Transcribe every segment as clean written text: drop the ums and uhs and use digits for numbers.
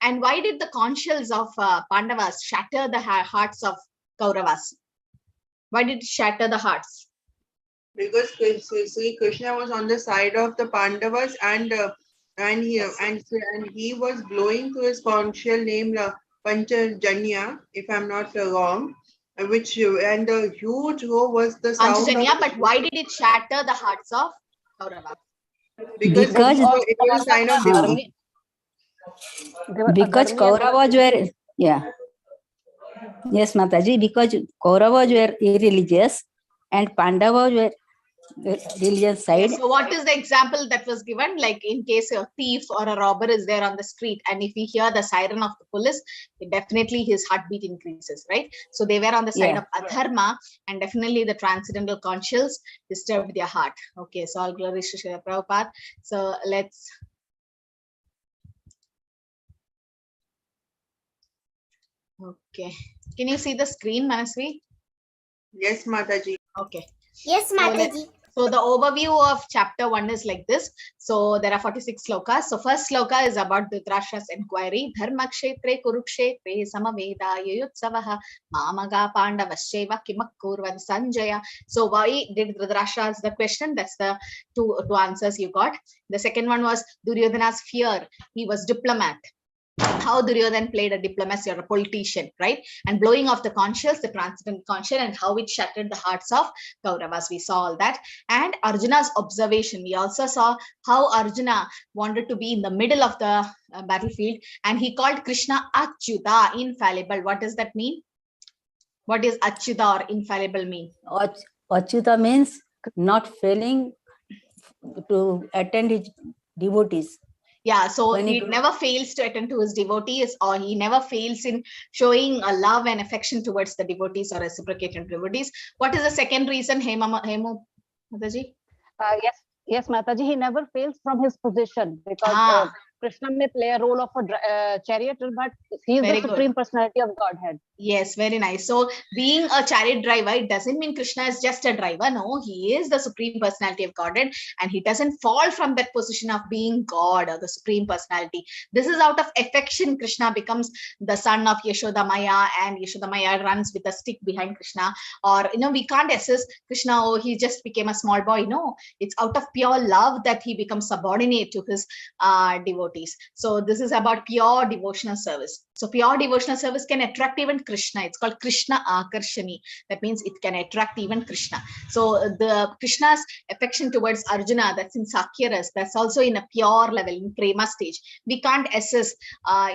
And why did the conch shells of Pandavas shatter the hearts of Kauravas? Why did it shatter the hearts? Because see, Krishna was on the side of the Pandavas, and he was blowing to his conch shell named Panchajanya, if I'm not wrong, which and the huge roar was the sound Panchajanya, of. but why did it shatter the hearts of Kauravas? Because it was a sign of defeat. Because Kauravas were, yes, Mataji, because Kauravas were irreligious and Pandavas were religious side. Yes, so what is the example that was given? Like in case a thief or a robber is there on the street, and if we hear the siren of the police, definitely his heartbeat increases, right? So they were on the side of adharma, and definitely the transcendental conch shells disturbed their heart. Okay, so all glories to Srila Prabhupada. So let's. Okay, can you see the screen, Manasvi? Yes, Mataji. Okay. Yes, Mataji. So the overview of chapter 1 is like this. So there are 46 slokas. So first sloka is about Dhritarashtra's inquiry. Dharma kshetre kurukshetre samaveda yuyutsavaha mamaga pandavasyeva kimakkurvan sanjaya. So why did Dhritarashtra ask the question? That's the two answers you got. The second one was Duryodhana's fear. He was diplomat. How Duryodhana played a diplomacy or a politician, right? And blowing off the conch shells, the transcendental conch shell, and how it shattered the hearts of Kauravas. We saw all that. And Arjuna's observation. We also saw how Arjuna wanted to be in the middle of the battlefield, and he called Krishna Achyuta, infallible. What does that mean? What does Achyuta or infallible mean? Achyuta means not failing to attend his devotees. Yeah, so he never fails to attend to his devotees, or he never fails in showing a love and affection towards the devotees or reciprocated devotees. What is the second reason, Hemu Mataji? Yes, Mataji. He never fails from his position, because Krishna may play a role of a charioteer, but he is the supreme personality of Godhead. Yes, very nice. So being a chariot driver, it doesn't mean Krishna is just a driver. No, he is the supreme personality of Godhead, and he doesn't fall from that position of being God or the supreme personality. This is out of affection. Krishna becomes the son of Yashoda Maya, and Yashoda Maya runs with a stick behind Krishna. Or, we can't assess Krishna, oh, he just became a small boy. No, it's out of pure love that he becomes subordinate to his devotees. So this is about pure devotional service. So pure devotional service can attract even Krishna. It's called Krishna Akarshani. That means it can attract even Krishna. So the Krishna's affection towards Arjuna, that's in Sakyaras, that's also in a pure level, in prema stage. We can't assess,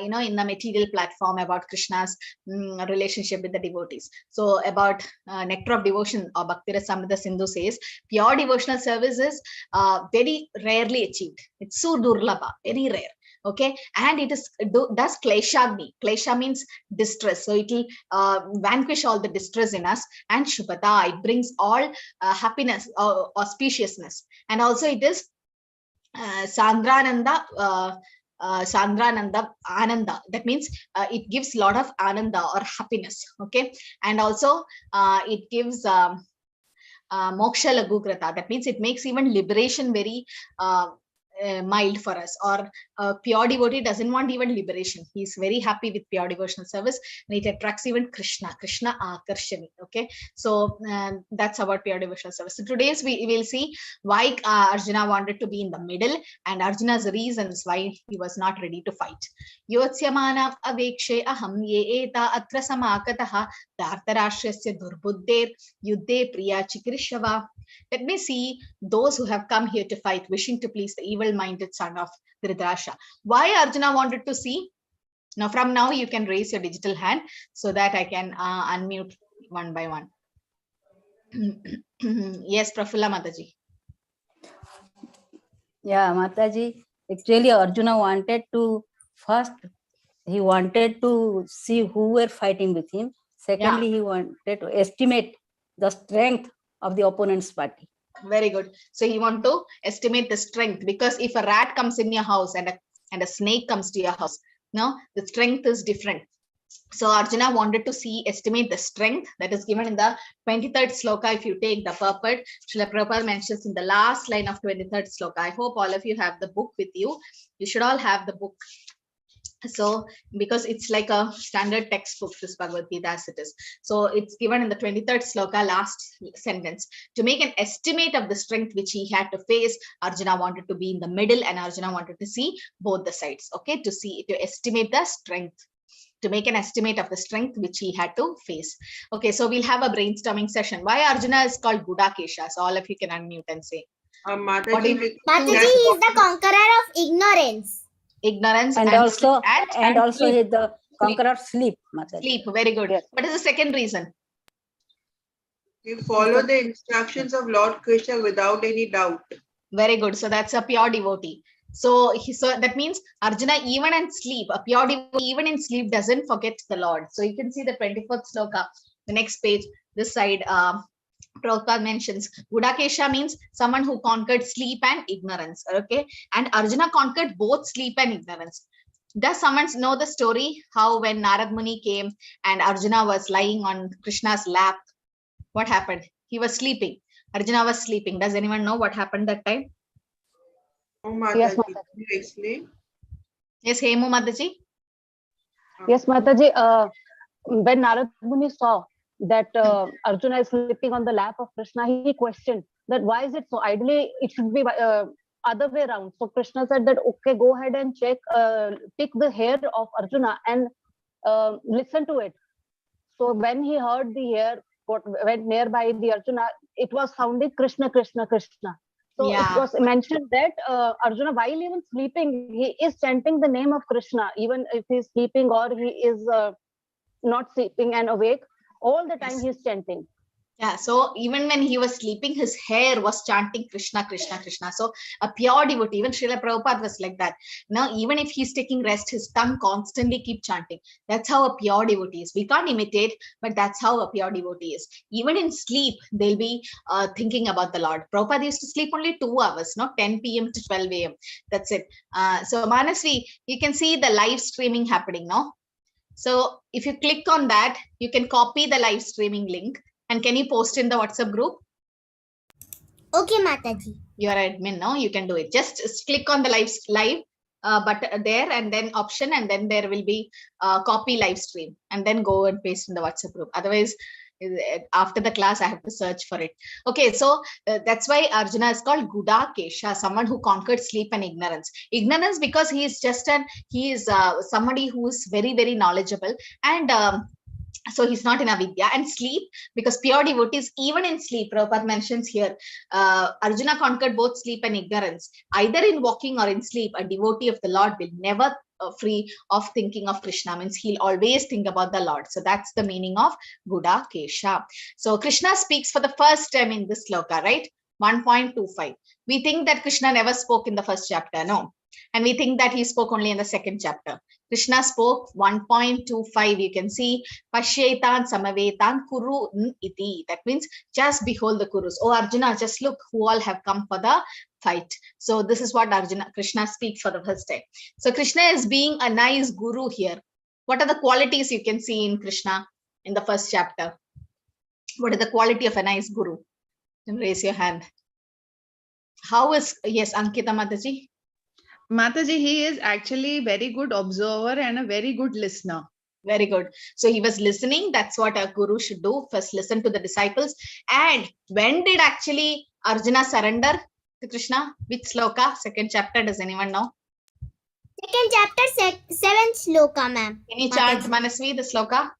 in the material platform about Krishna's relationship with the devotees. So about nectar of devotion, or Bhakti Rasamrita Sindhu says, pure devotional service is very rarely achieved. It's so durlabha, very rare. Okay, and it is does kleshagni. Klesha means distress, so it will vanquish all the distress in us. And shubhata, it brings all happiness, auspiciousness. And also it is sandrananda, ananda. That means it gives a lot of ananda or happiness. Okay, and also it gives moksha lagugrata. That means it makes even liberation very mild for us. Or pure devotee doesn't want even liberation. He's very happy with pure devotional service, and it attracts even Krishna Akarshani. Okay, so that's about pure devotional service. So today's we will see why Arjuna wanted to be in the middle, and Arjuna's reasons why he was not ready to fight. Yotsyamana avekshe aham ye eta atra samakataha dhartarashrasya durbuddher yuddhe priya chikrishava. Let me see those who have come here to fight, wishing to please the evil-minded son of Dhritarashtra. Why Arjuna wanted to see? Now, from now, you can raise your digital hand so that I can unmute one by one. Yes, Prafulla Mataji. Yeah, Mataji. Actually, Arjuna wanted to he wanted to see who were fighting with him. Secondly, he wanted to estimate the strength of the opponent's party. Very good. So he want to estimate the strength, because if a rat comes in your house and a snake comes to your house, no, the strength is different. So Arjuna wanted to estimate the strength that is given in the 23rd sloka. If you take the purport, Srila Prabhupada mentions in the last line of 23rd sloka. I hope all of you have the book with you. You should all have the book. So because it's like a standard textbook, this Bhagavad Gita as it is, so it's given in the 23rd sloka, last sentence. To make an estimate of the strength which he had to face, Arjuna wanted to be in the middle and Arjuna wanted to see both the sides. Okay, to estimate the strength, to make an estimate of the strength which he had to face. Okay, so we'll have a brainstorming session. Why Arjuna is called Gudakesha? So all of you can unmute and say. Mataji, Mataji, he is the conqueror of ignorance. Ignorance and also he is the conqueror of sleep. Mataji. Sleep, very good. Yes. What is the second reason? You follow the instructions of Lord Krishna without any doubt. Very good. So that's a pure devotee. So that means Arjuna, even in sleep, a pure devotee, even in sleep, doesn't forget the Lord. So you can see the 24th sloka, the next page, this side. Prabhupada mentions Gudakesha means someone who conquered sleep and ignorance. Okay, and Arjuna conquered both sleep and ignorance. Does someone know the story how when Narad Muni came and Arjuna was lying on Krishna's lap? What happened? He was sleeping. Arjuna was sleeping. Does anyone know what happened that time? Oh, Mataji, Yes, can Mataji. you explain? Yes, Hemu Mataji. Yes, Mataji. When Narad Muni saw that Arjuna is sleeping on the lap of Krishna, he questioned that why is it so? Ideally, it should be other way around. So Krishna said that, okay, go ahead and check, pick the hair of Arjuna and listen to it. So when he heard the hair, what went nearby the Arjuna, it was sounding Krishna, Krishna, Krishna. So Yeah. it was mentioned that Arjuna, while even sleeping, he is chanting the name of Krishna, even if he is sleeping or he is not sleeping and awake, all the time Yes. he is chanting. Yeah, so even when he was sleeping, his hair was chanting Krishna, Krishna, Krishna. So a pure devotee, even Srila Prabhupada was like that. Now, even if he's taking rest, his tongue constantly keep chanting. That's how a pure devotee is. We can't imitate, but that's how a pure devotee is. Even in sleep, they'll be thinking about the Lord. Prabhupada used to sleep only 2 hours, not 10 p.m. to 12 a.m. That's it. So Manasvi, you can see the live streaming happening now. So if you click on that, you can copy the live streaming link. And can you post in the WhatsApp group? Okay, Mataji. You are admin now. You can do it. Just click on the live button there and then option, and then there will be copy live stream, and then go and paste in the WhatsApp group. Otherwise, after the class, I have to search for it. Okay, so that's why Arjuna is called Gudakesha, someone who conquered sleep and ignorance. Ignorance because he is somebody who is very, very knowledgeable, and so he's not in avidya. And sleep because pure devotees, even in sleep, Prabhupada mentions here, Arjuna conquered both sleep and ignorance. Either in walking or in sleep, a devotee of the Lord will never free of thinking of Krishna, means he'll always think about the Lord. So that's the meaning of Gudakesha. So Krishna speaks for the first time in this sloka, right? 1.25. We think that Krishna never spoke in the first chapter, no. And we think that he spoke only in the second chapter. Krishna spoke 1.25. You can see Pashyetan Samavetan Kuru iti. That means just behold the Kurus. Oh Arjuna, just look who all have come for the fight. So this is what Krishna speaks for the first time. So Krishna is being a nice guru here. What are the qualities you can see in Krishna in the first chapter? What is the quality of a nice guru? Then raise your hand. How is, yes, Ankita Mataji? Mataji, he is actually very good observer and a very good listener. Very good. So he was listening. That's what a guru should do. First listen to the disciples. And when did actually Arjuna surrender to Krishna? Which sloka? Second chapter. Does anyone know? Second chapter, 7th sloka, ma'am. Can you chant Manasvi, the sloka?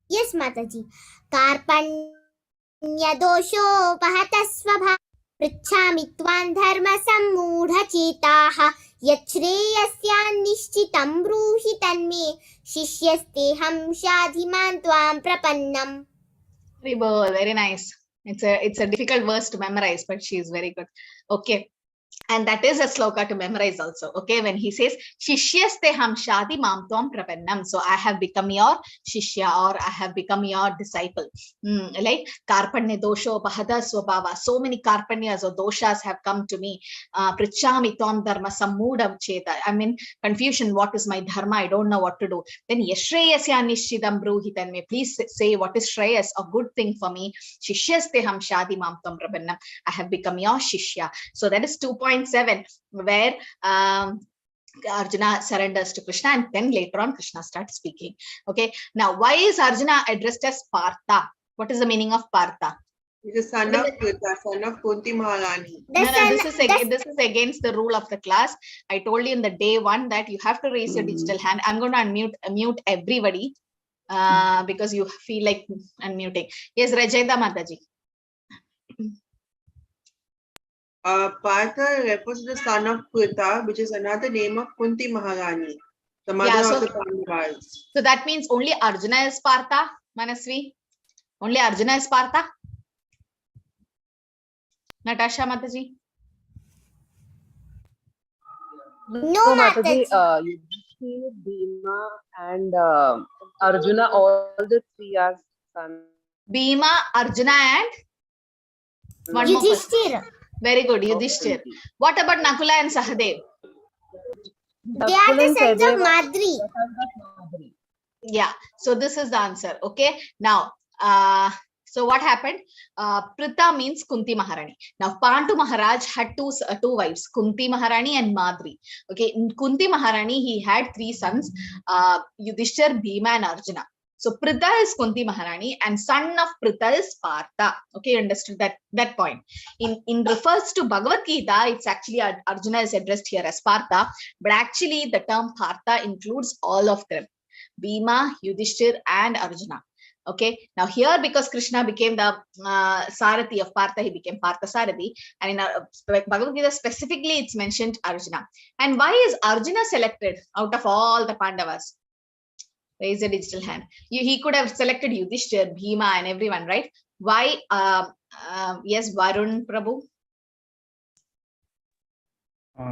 Yes, Mataji. Karpanya dosho pahatasvabha pritchami tvan dharma sammudha chetaha yachreyasya nishchitam bruhi tanme shishyaste ham shadhiman tvam prapannam. Very nice. It's a difficult verse to memorize, but she is very good. Okay. And that is a sloka to memorize also. Okay, when he says Shishyaste ham shadi mam tvam prapannam. So I have become your shishya, or I have become your disciple. Like karpanya dosho bahada swabhava. So many karpanyas or doshas have come to me. Prichami tvam dharma sammudam cheta. I'm in confusion. What is my dharma? I don't know what to do. Then yashreyasya nishchidam bruhitan me. Please say what is shreyas, a good thing for me. Shishyaste ham shadi mam tvam prapannam. I have become your shishya. So that is 2.7, where Arjuna surrenders to Krishna, and then later on Krishna starts speaking. Okay, now why is Arjuna addressed as Partha? What is the meaning of Partha? He's a son of Krita, son of Kunti Maharani. No, this is against the rule of the class. I told you in the day one that you have to raise your digital hand. I'm going to unmute everybody because you feel like unmuting. Yes, Rajayda Mataji. Partha refers to the son of Krita, which is another name of Kunti Maharani, the mother of the Pandavas. So that means only Arjuna is Partha, Manasvi? Only Arjuna is Partha? Natasha Mataji? No, Mataji. Yudhishthir, Bhima, and Arjuna, all the three are sons. Bhima, Arjuna, and one more person. Yudhishthir. Very good, Yudhishthir. What about Nakula and Sahadev? They are the sons of Madri. Yeah, so this is the answer. Okay, now so what happened? Pritha means Kunti Maharani. Now Pandu Maharaj had two wives, Kunti Maharani and Madri. Okay, in Kunti Maharani he had three sons, Yudhishthir, Bhima, and Arjuna. So Pritha is Kunti Maharani and son of Pritha is Partha. Okay, you understood that point. In refers to Bhagavad Gita, it's actually Arjuna is addressed here as Partha, but actually the term Partha includes all of them, Bhima, Yudhishthir, and Arjuna. Okay, now here because Krishna became the Sarathi of Partha, he became Partha Sarathi, and in Bhagavad Gita specifically it's mentioned Arjuna. And why is Arjuna selected out of all the Pandavas? Raise a digital hand. He could have selected Yudhishthir, Bhima, and everyone, right? Why? Yes, Varun Prabhu.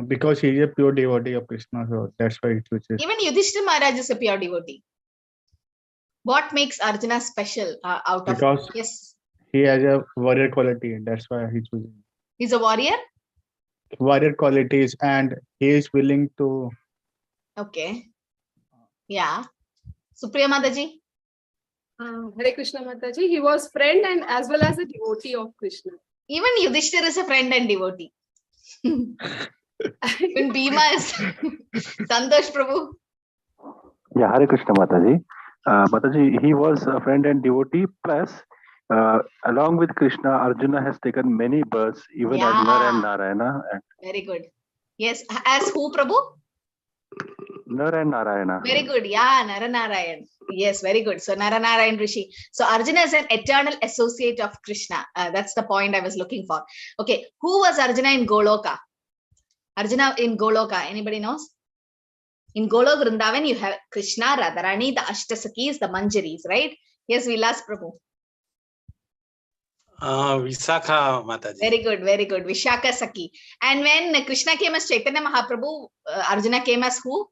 Because he is a pure devotee of Krishna, so that's why it chooses. Even Yudhishthir Maharaj is a pure devotee. What makes Arjuna special out of? Because yes, he has a warrior quality. That's why he chooses. He's a warrior. Warrior qualities, and he is willing to. Okay. Yeah. Supriya Mataji. Hare Krishna Mataji. He was friend and as well as a devotee of Krishna. Even Yudhishthir is a friend and devotee. Even Bhima is Santosh Prabhu. Yeah, Hare Krishna Mataji. Mataji, he was a friend and devotee. Plus, along with Krishna, Arjuna has taken many births, even as Nar and Narayana. Very good. Yes, as who, Prabhu? Nar and Narayana. Very good. Yeah, Naranarayan. Yes, very good. So Naranarayan Rishi. So Arjuna is an eternal associate of Krishna. That's the point I was looking for. Okay, who was Arjuna in Goloka? Arjuna in Goloka, anybody knows? In Golok Vrindavan, you have Krishna, Radharani, the Ashtasakis, the Manjaris, right? Yes, Vilas Prabhu. Visakha Mataji. Very good, very good. Vishaka Saki. And when Krishna came as Chaitanya Mahaprabhu, Arjuna came as who?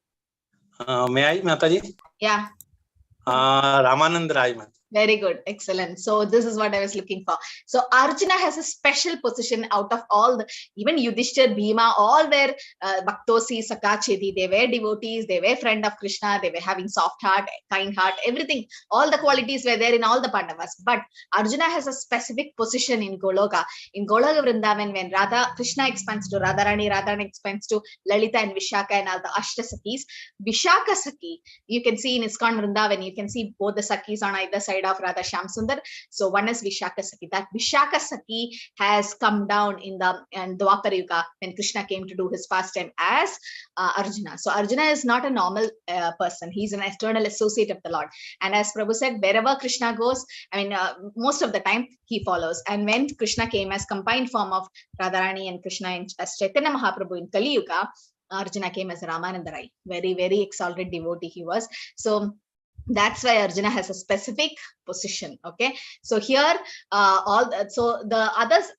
May I, Mataji? Yeah. Ramanand Rai Mataji. Very good. Excellent. So this is what I was looking for. So Arjuna has a special position out of all the, even Yudhishthir, Bhima, all were Bhaktosi, Sakachedi. They were devotees. They were friend of Krishna. They were having soft heart, kind heart, everything. All the qualities were there in all the Pandavas. But Arjuna has a specific position in Goloka. In Goloka Vrindavan, when Krishna expands to Radharani, Radharani expands to Lalita and Vishaka and all the Ashtasakis. Vishaka Saki, you can see in ISKCON Vrindavan, you can see both the Sakis on either side of Radha Shyam Sundar. So one is Vishaka Saki. That Vishaka Saki has come down in the Dwapara Yuga when Krishna came to do his pastime as Arjuna. So Arjuna is not a normal person. He's an eternal associate of the Lord. And as Prabhu said, wherever Krishna goes, I mean, most of the time he follows. And when Krishna came as combined form of Radharani and Krishna as Chaitanya Mahaprabhu in Kali Yuga, Arjuna came as Ramananda Rai. Very, very exalted devotee he was. So that's why Arjuna has a specific position. Okay, so here the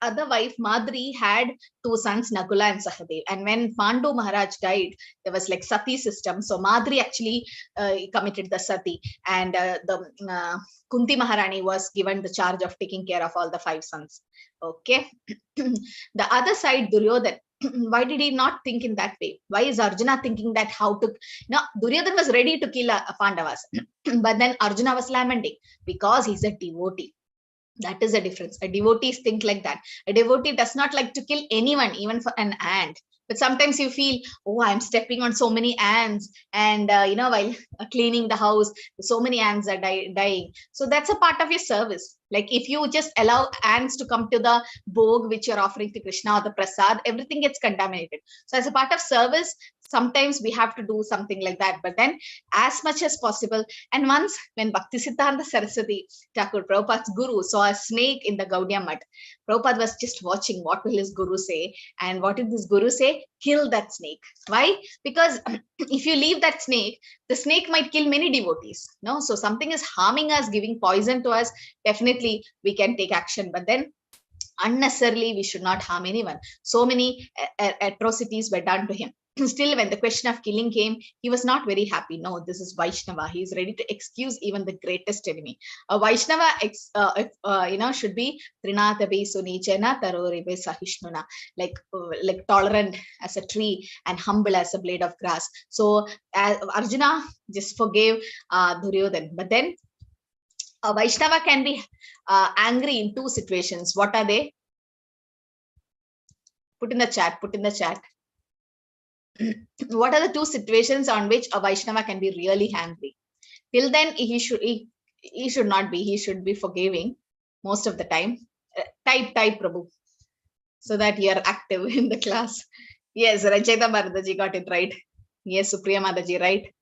other wife Madri had two sons, Nakula and Sahadev, and when Pandu Maharaj died, there was like sati system. So Madri actually committed the sati, and the Kunti Maharani was given the charge of taking care of all the 5 sons. Okay. The other side, Duryodhan, why did he not think in that way? Why is Arjuna thinking that how to? Now, Duryodhan was ready to kill Pandavas, but then Arjuna was lamenting because he's a devotee. That is a difference. A devotee think like that. A devotee does not like to kill anyone, even for an ant. But sometimes you feel, oh, I'm stepping on so many ants, and while cleaning the house, so many ants are dying. So that's a part of your service. Like if you just allow ants to come to the bhog which you're offering to Krishna or the prasad, everything gets contaminated. So as a part of service, sometimes we have to do something like that. But then as much as possible. And once when Bhakti Siddhanta Saraswati Thakur, Prabhupada's guru, saw a snake in the Gaudiya Mutt, Prabhupada was just watching what will his guru say. And what did this guru say? Kill that snake. Why? Because if you leave that snake, the snake might kill many devotees. No, so something is harming us, giving poison to us. Definitely we can take action. But then unnecessarily we should not harm anyone. So many atrocities were done to him. Still, when the question of killing came, he was not very happy. No, this is Vaishnava. He is ready to excuse even the greatest enemy. A Vaishnava, should be Trinatabe Sunichena Taroribe Sahishnuna, like tolerant as a tree and humble as a blade of grass. So Arjuna just forgave Duryodhan. But then a Vaishnava can be angry in two situations. What are they? Put in the chat. What are the two situations on which a Vaishnava can be really angry? Till then, he should not be. He should be forgiving most of the time. Type, Prabhu, so that you are active in the class. Yes, Racheta Mataji got it right. Yes, Supriya Mataji, right?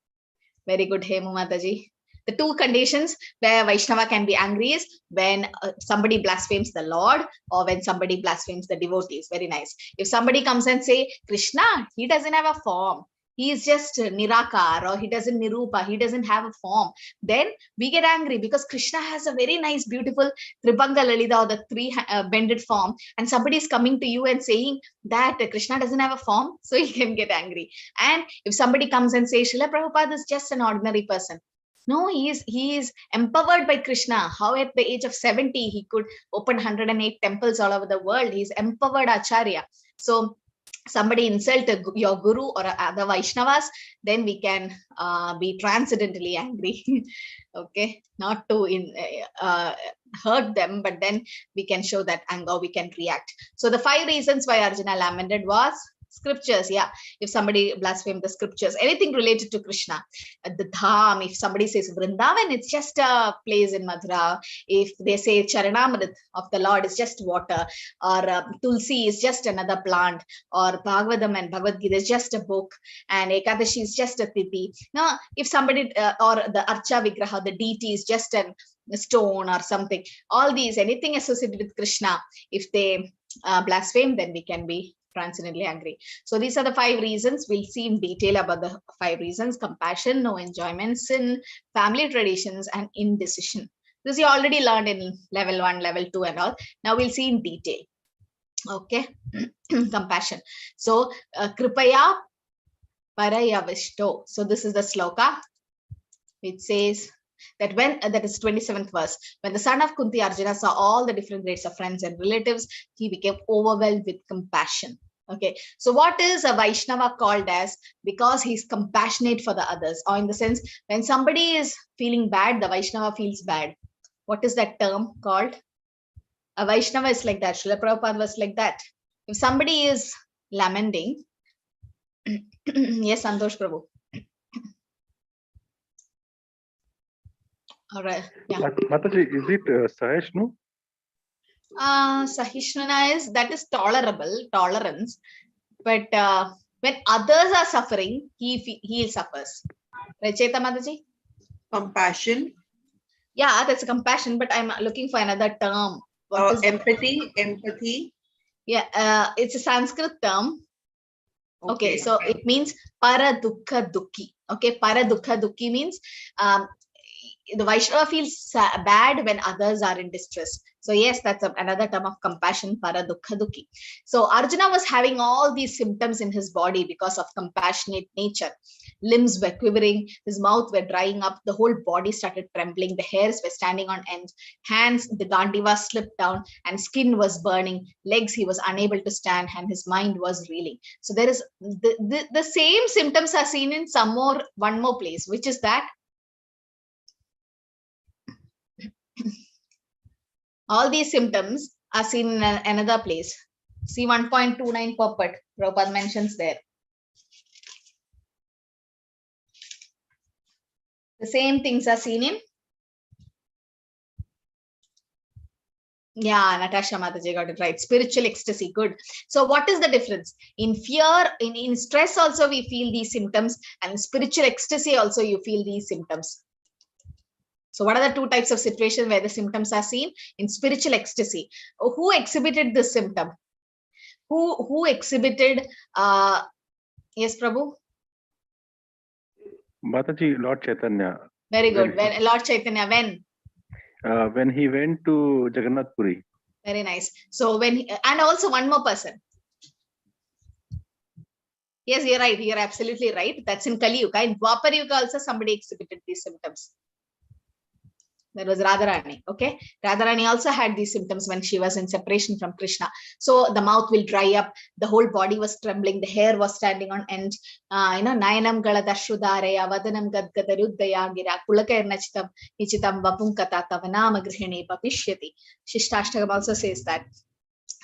Very good, Hemu Mataji. The two conditions where Vaishnava can be angry is when somebody blasphemes the Lord or when somebody blasphemes the devotees. Very nice. If somebody comes and say, Krishna, he doesn't have a form. He is just Nirakar, or he doesn't Nirupa. He doesn't have a form. Then we get angry because Krishna has a very nice, beautiful Tribhanga Lalita, or the three bended form. And somebody is coming to you and saying that Krishna doesn't have a form. So you can get angry. And if somebody comes and says, Srila Prabhupada is just an ordinary person. No, he is empowered by Krishna. How at the age of 70, he could open 108 temples all over the world. He's empowered Acharya. So somebody insult your guru or other Vaishnavas, then we can be transcendently angry. Okay, not to hurt them, but then we can show that anger, we can react. So the 5 reasons why Arjuna lamented was scriptures. Yeah, if somebody blasphemed the scriptures, anything related to Krishna, the dham, if somebody says Vrindavan, it's just a place in Mathura. If they say Charanamrit of the Lord is just water, or Tulsi is just another plant, or Bhagavatam and Bhagavad Gita is just a book, and Ekadashi is just a tithi. Now, if somebody or the Archa Vigraha, the deity is just a stone or something, all these, anything associated with Krishna, if they blaspheme, then we can be transcendently angry. So these are the 5 reasons. We'll see in detail about the 5 reasons: compassion, no enjoyment, sin, family traditions, and indecision. This you already learned in level 1, level 2 and all. Now we'll see in detail. Okay. Compassion. So kripaya parayavishto. So this is the sloka. It says that when that is 27th verse, when the son of Kunti Arjuna saw all the different grades of friends and relatives, he became overwhelmed with compassion. Okay, so what is a Vaishnava called as? Because he's compassionate for the others, or in the sense when somebody is feeling bad, the Vaishnava feels bad. What is that term called? A Vaishnava is like that. Srila Prabhupada was like that. If somebody is lamenting, yes, Santosh Prabhu. All right. Yeah. Mataji, is it Sahishnu? Sahishnuna is tolerance. But when others are suffering, he suffers. Racheta Mataji? Compassion. Yeah, that's a compassion, but I'm looking for another term. What is empathy. Yeah, it's a Sanskrit term. Okay, so it means para dukkha dukhi. Okay, para dukkha dukhi means the Vaishnava feels bad when others are in distress. So yes, that's another term of compassion, para dukkha dukhi. So Arjuna was having all these symptoms in his body because of compassionate nature. Limbs were quivering, his mouth were drying up, the whole body started trembling, the hairs were standing on end, hands, the gandiva slipped down, and skin was burning, legs he was unable to stand, and his mind was reeling. So there is the same symptoms are seen in one more place, which is that all these symptoms are seen in another place. See 1.29 purport. Prabhupada mentions there. The same things are seen in. Yeah, Natasha Mataji got it right. Spiritual ecstasy. Good. So what is the difference? In fear, in stress also we feel these symptoms, and spiritual ecstasy also you feel these symptoms. So what are the two types of situations where the symptoms are seen? In spiritual ecstasy. Who exhibited this symptom? Who exhibited yes, Prabhu? Mataji, Lord Chaitanya. Very good. When Lord Chaitanya, when he went to Jagannath Puri. Very nice. So and also one more person. Yes, you're right. You're absolutely right. That's in Kali Yuga. In Dwapar Yuga also somebody exhibited these symptoms. That was Radharani. Okay. Radharani also had these symptoms when she was in separation from Krishna. So the mouth will dry up. The whole body was trembling. The hair was standing on end. Nayanam galadashrudareya vadanam gadgadaruddaya gira kulaka ernachitam nichitam vapunkata tavanama grihine papishyati. Shishtashtakam also says that.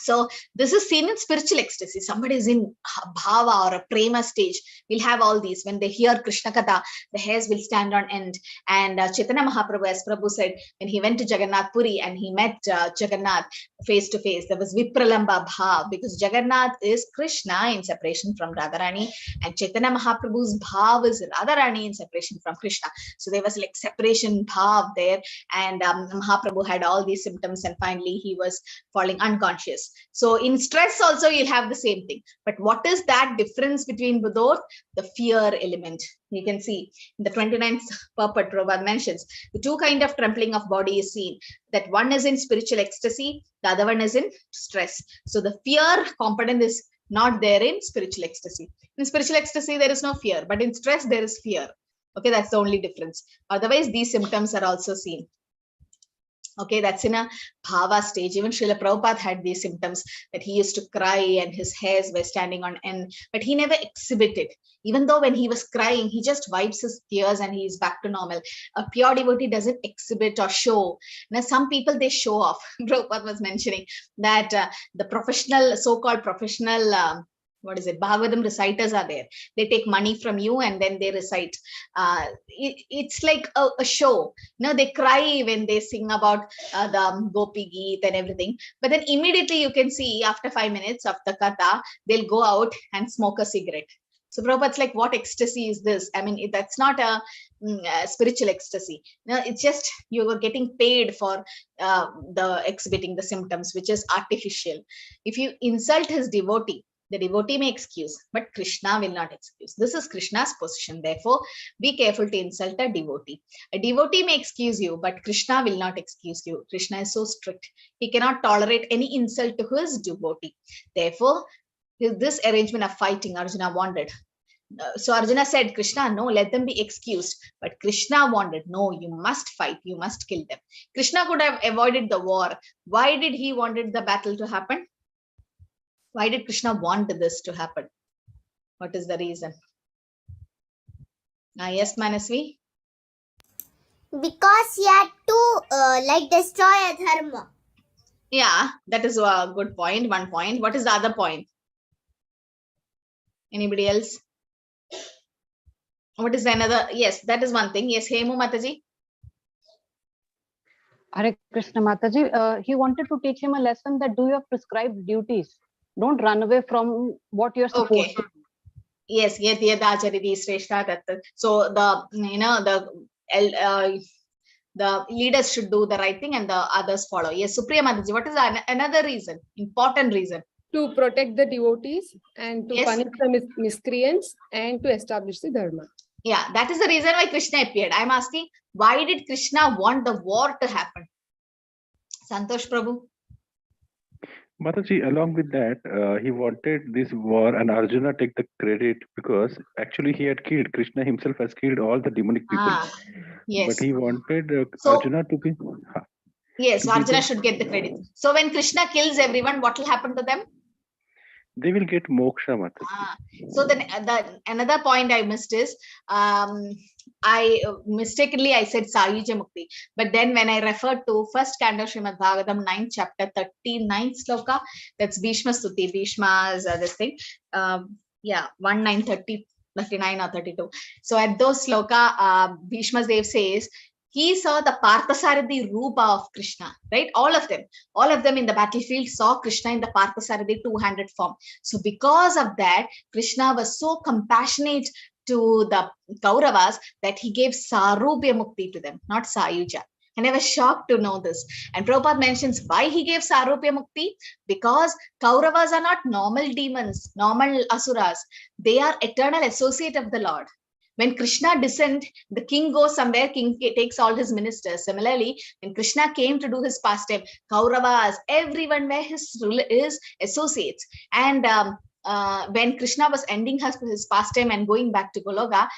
So this is seen in spiritual ecstasy. Somebody is in bhava or a prema stage. We'll have all these. When they hear Krishna Katha, the hairs will stand on end. And Chaitanya Mahaprabhu, as Prabhu said, when he went to Jagannath Puri and he met Jagannath face to face, there was Vipralamba Bhav, because Jagannath is Krishna in separation from Radharani, and Chaitanya Mahaprabhu's Bhav is Radharani in separation from Krishna. So there was like separation Bhav there, and Mahaprabhu had all these symptoms, and finally he was falling unconscious. So in stress also you'll have the same thing. But what is that difference between both? The fear element. You can see in the 29th purport, Prabhupada mentions the two kind of trembling of body is seen. That one is in spiritual ecstasy, the other one is in stress. So the fear component is not there in spiritual ecstasy. In spiritual ecstasy, there is no fear, but in stress, there is fear. Okay, that's the only difference. Otherwise, these symptoms are also seen. Okay, that's in a bhava stage. Even Srila Prabhupada had these symptoms that he used to cry and his hairs were standing on end, but he never exhibited. Even though when he was crying, he just wipes his tears and he is back to normal. A pure devotee doesn't exhibit or show. Now, some people, they show off. Prabhupada was mentioning that the professional, so-called professional Bhagavatam reciters are there. They take money from you and then they recite. It's like a show. They cry when they sing about the Gopi Geet and everything. But then immediately you can see after 5 minutes of the katha, they'll go out and smoke a cigarette. So Prabhupada's like, what ecstasy is this? I mean, that's not a spiritual ecstasy. It's just you were getting paid for the exhibiting the symptoms, which is artificial. If you insult his devotee, the devotee may excuse, but Krishna will not excuse. This is Krishna's position. Therefore, be careful to insult a devotee. A devotee may excuse you, but Krishna will not excuse you. Krishna is so strict. He cannot tolerate any insult to his devotee. Therefore, this arrangement of fighting, Arjuna wanted. So Arjuna said, Krishna, no, let them be excused. But Krishna wanted, no, you must fight. You must kill them. Krishna could have avoided the war. Why did he wanted the battle to happen? Why did Krishna want this to happen? What is the reason? Yes, Manasvi? Because he had to destroy adharma. Yeah, that is a good point. One point. What is the other point? Anybody else? What is another? Yes, that is one thing. Yes, Hemu Mataji. Hare Krishna Mataji, he wanted to teach him a lesson that do your prescribed duties. Don't run away from what you're supposed to do. Yes, so the leaders should do the right thing and the others follow. Yes, Supriya Mataji, what is another reason, important reason? To protect the devotees and to punish the miscreants and to establish the dharma. Yeah, that is the reason why Krishna appeared. I'm asking, why did Krishna want the war to happen? Santosh Prabhu. Mataji, along with that, he wanted this war and Arjuna take the credit because actually he had killed, Krishna himself has killed all the demonic people. Yes. But he wanted Arjuna to be... Yes, Arjuna should get the credit. So when Krishna kills everyone, what will happen to them? They will get moksha, Mataji. So then another point I missed is, mistakenly I said Sayuja Mukti, but then when I referred to first canto Srimad Bhagavatam 9th chapter 39th sloka, that's Bhishma Stuti, Bhishma's this thing, 39 or 32. So at those sloka, Bhishma Dev says he saw the Parthasarathi Rupa of Krishna, right? All of them in the battlefield saw Krishna in the Parthasarathi two-handed form. So because of that, Krishna was so compassionate to the Kauravas that he gave Sarupya Mukti to them, not Sayuja. And I was shocked to know this. And Prabhupada mentions why he gave Sarupya Mukti, because Kauravas are not normal demons, normal asuras. They are eternal associate of the Lord. When Krishna descended, the king goes somewhere, king takes all his ministers. Similarly, when Krishna came to do his pastime, Kauravas, everyone were his associates. And when Krishna was ending his pastime and going back to Goloka,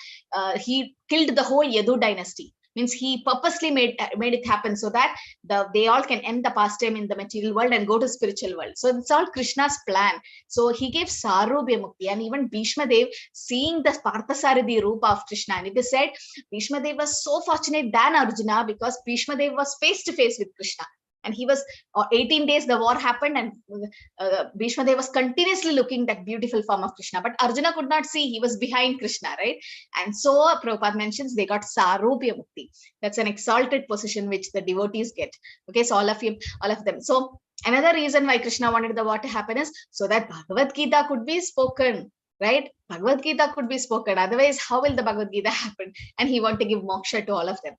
he killed the whole Yadu dynasty. Means he purposely made it happen so that they all can end the pastime in the material world and go to spiritual world. So it's all Krishna's plan. So he gave Sarupya Mukti, and even Bhishma Dev seeing the Parthasarathi Rupa of Krishna. And it is said Bhishma Dev was so fortunate than Arjuna because Bhishma Dev was face to face with Krishna. And he was 18 days the war happened, and Bhishma Dev was continuously looking that beautiful form of Krishna, but Arjuna could not see. He was behind Krishna, right? And so Prabhupada mentions they got Sarupya Mukti. That's an exalted position which the devotees get. Okay, so all of them. So another reason why Krishna wanted the war to happen is so that Bhagavad Gita could be spoken, right? Bhagavad Gita could be spoken. Otherwise, how will the Bhagavad Gita happen? And he wanted to give moksha to all of them.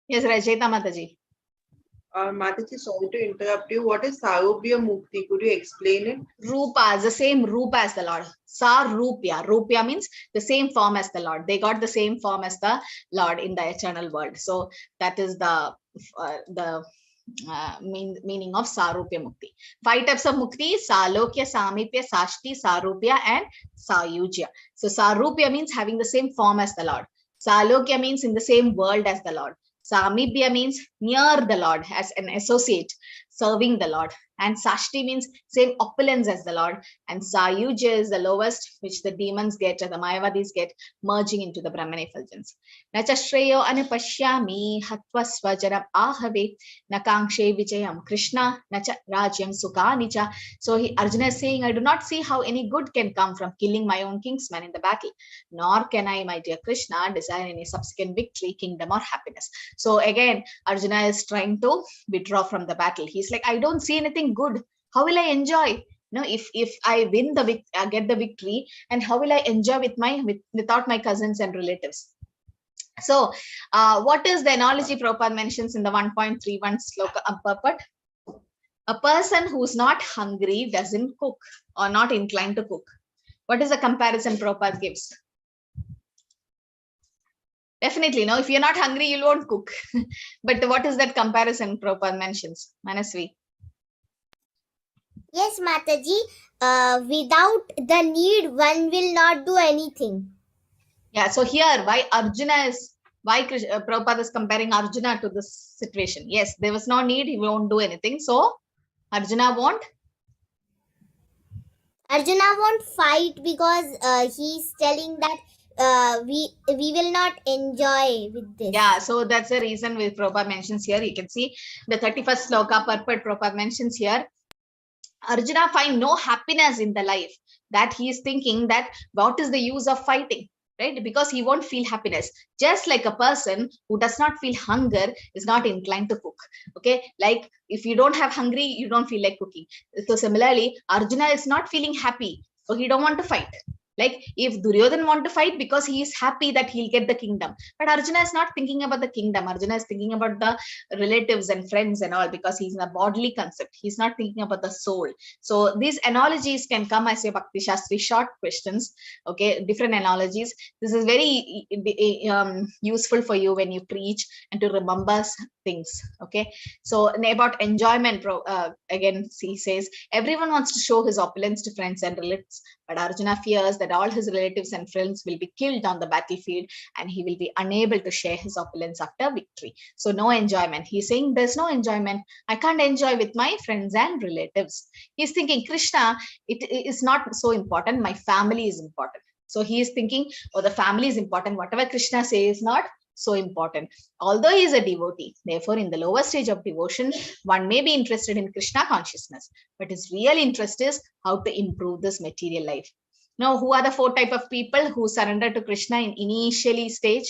Yes, Rajeta Mataji. Mataji, sorry to interrupt you. What is Sarupya Mukti? Could you explain it? Rupa is the same Rupa as the Lord. Sarupya. Rupya means the same form as the Lord. They got the same form as the Lord in the eternal world. So that is the meaning of Sarupya Mukti. 5 types of Mukti: Salokya, Samipya, Shastri, Sarupya, and Sayujya. So Sarupya means having the same form as the Lord. Salokya means in the same world as the Lord. Samibhya means near the Lord, as an associate, serving the Lord. And Shashti means same opulence as the Lord. And Sayuja is the lowest, which the demons get, or the Mayavadis get, merging into the Brahman effulgence. Nacha Shreyo anupashyami hatva swajaram ahave nakangshe vijayam Krishna nacha rajyam sukanicha. So Arjuna is saying, I do not see how any good can come from killing my own kinsman in the battle, nor can I, my dear Krishna, desire any subsequent victory, kingdom, or happiness. So again, Arjuna is trying to withdraw from the battle. He's like, I don't see anything good. How will I enjoy? No, if I win get the victory, and how will I enjoy without my cousins and relatives? So, what is the analogy Prabhupada mentions in the 1.31 sloka purport? A person who's not hungry doesn't cook, or not inclined to cook. What is the comparison Prabhupada gives? Definitely, no. If you're not hungry, you won't cook. But what is that comparison Prabhupada mentions? Manasvi. Yes, Mataji. Without the need, one will not do anything. Yeah. So here, why Prabhupada is comparing Arjuna to this situation? Yes, there was no need. He won't do anything. So Arjuna won't. Arjuna won't fight because he's telling that we will not enjoy with this. Yeah, so that's the reason which Prabhupada mentions here. You can see the 31st sloka purport Prabhupada mentions here. Arjuna find no happiness in the life, that he is thinking that what is the use of fighting, right? Because he won't feel happiness. Just like a person who does not feel hunger is not inclined to cook. Okay, like if you don't have hungry, you don't feel like cooking. So similarly, Arjuna is not feeling happy, so he don't want to fight. Like if Duryodhan want to fight because he is happy that he'll get the kingdom, but Arjuna is not thinking about the kingdom. Arjuna is thinking about the relatives and friends and all, because he's in a bodily concept. He's not thinking about the soul. So these analogies can come as a Bhakti Shastri short questions. Okay, different analogies. This is very useful for you when you preach and to remember things. Okay, so about enjoyment, again he says everyone wants to show his opulence to friends and relatives, but Arjuna fears that all his relatives and friends will be killed on the battlefield and he will be unable to share his opulence after victory. So no enjoyment. He's saying there's no enjoyment. I can't enjoy with my friends and relatives. He's thinking Krishna, it is not so important. My family is important. So he is thinking, oh, the family is important. Whatever Krishna says is not so important. Although he is a devotee, therefore, in the lower stage of devotion, one may be interested in Krishna consciousness, but his real interest is how to improve this material life. Now, who are the 4 type of people who surrender to Krishna in initially stage?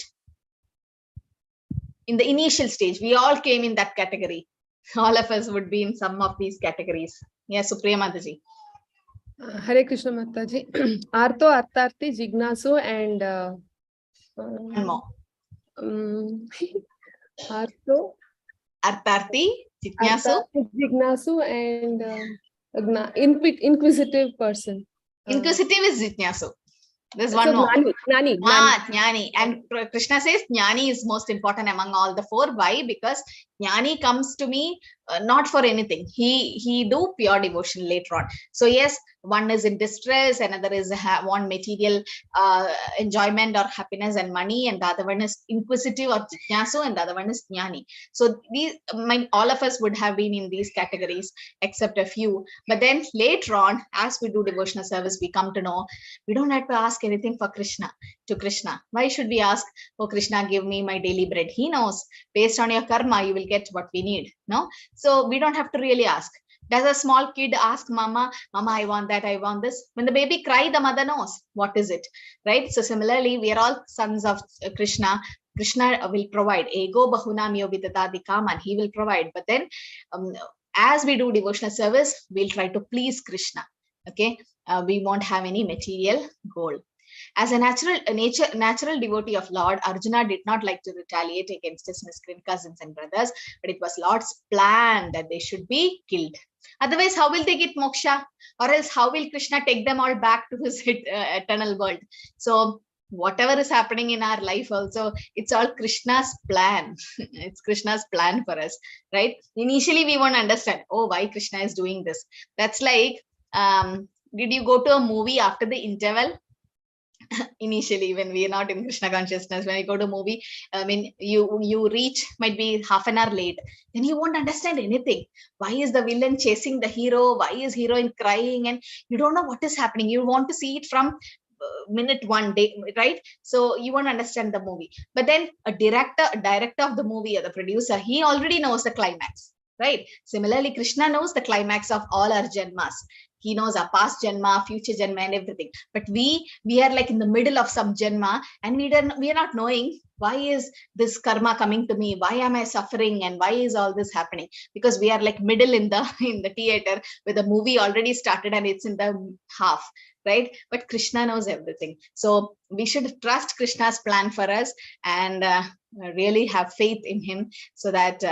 In the initial stage, we all came in that category. All of us would be in some of these categories. Yes, Supriya Mataji. Hare Krishna Mataji. Artho, Artharthi, Jignasu, and One more. Artho, Artharthi, Jignasu, and inquisitive person. Inquisitive is Jignasu. There's So one more. Gnani. Jnani. And Krishna says Jnani is most important among all the 4. Why? Because Jnani comes to me not for anything. He do pure devotion later on. So yes, one is in distress, another is want material enjoyment or happiness and money, and the other one is inquisitive or jignasu, and the other one is jnani. So these, all of us would have been in these categories except a few. But then later on, as we do devotional service, we come to know we don't have to ask anything for Krishna. Why should we ask, oh Krishna, give me my daily bread? He knows based on your karma you will get what we need. No, so we don't have to really ask. Does a small kid ask mama, I want that, I want this? When the baby cries, the mother knows what is it, right? So similarly, we are all sons of Krishna. Krishna will provide. Ego bahunam yovidadadi kaman. He will provide. But then as we do devotional service, we'll try to please Krishna. Okay, we won't have any material goal. As a natural devotee of Lord, Arjuna did not like to retaliate against his miscreant cousins and brothers, but it was Lord's plan that they should be killed. Otherwise, how will they get moksha? Or else, how will Krishna take them all back to his eternal world? So, whatever is happening in our life also, it's all Krishna's plan. It's Krishna's plan for us, right? Initially, we won't understand, oh, why Krishna is doing this. That's like, did you go to a movie after the interval? Initially, when we are not in Krishna consciousness, when you go to a movie, I mean, you reach might be half an hour late, then you won't understand anything. Why is the villain chasing the hero? Why is heroine crying? And you don't know what is happening. You want to see it from minute 1 day, right? So you won't understand the movie. But then a director of the movie or the producer, he already knows the climax, right? Similarly, Krishna knows the climax of all our janmas. He knows our past janma, future janma, and everything. But we are like in the middle of some janma, and we are not knowing why is this karma coming to me? Why am I suffering? And why is all this happening? Because we are like middle in the theater where the movie already started and it's in the half, right? But Krishna knows everything. So we should trust Krishna's plan for us and really have faith in him, so that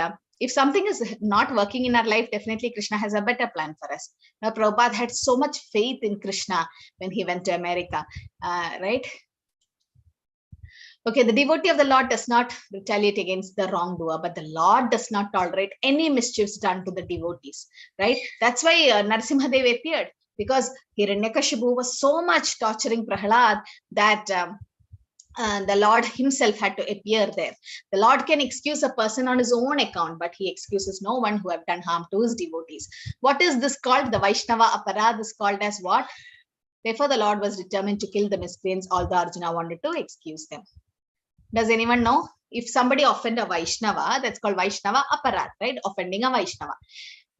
if something is not working in our life, definitely Krishna has a better plan for us. Now, Prabhupada had so much faith in Krishna when he went to America, right? Okay, the devotee of the Lord does not retaliate against the wrongdoer, but the Lord does not tolerate any mischiefs done to the devotees, right? That's why Narasimhadev appeared, because Hiranyakashipu was so much torturing Prahlad that the Lord himself had to appear there. The Lord can excuse a person on his own account, but he excuses no one who have done harm to his devotees. What is this called? The Vaishnava Aparad is called as what? Therefore, the Lord was determined to kill the miscreants, although Arjuna wanted to excuse them. Does anyone know? If somebody offend a Vaishnava, that's called Vaishnava Aparad, right? Offending a Vaishnava.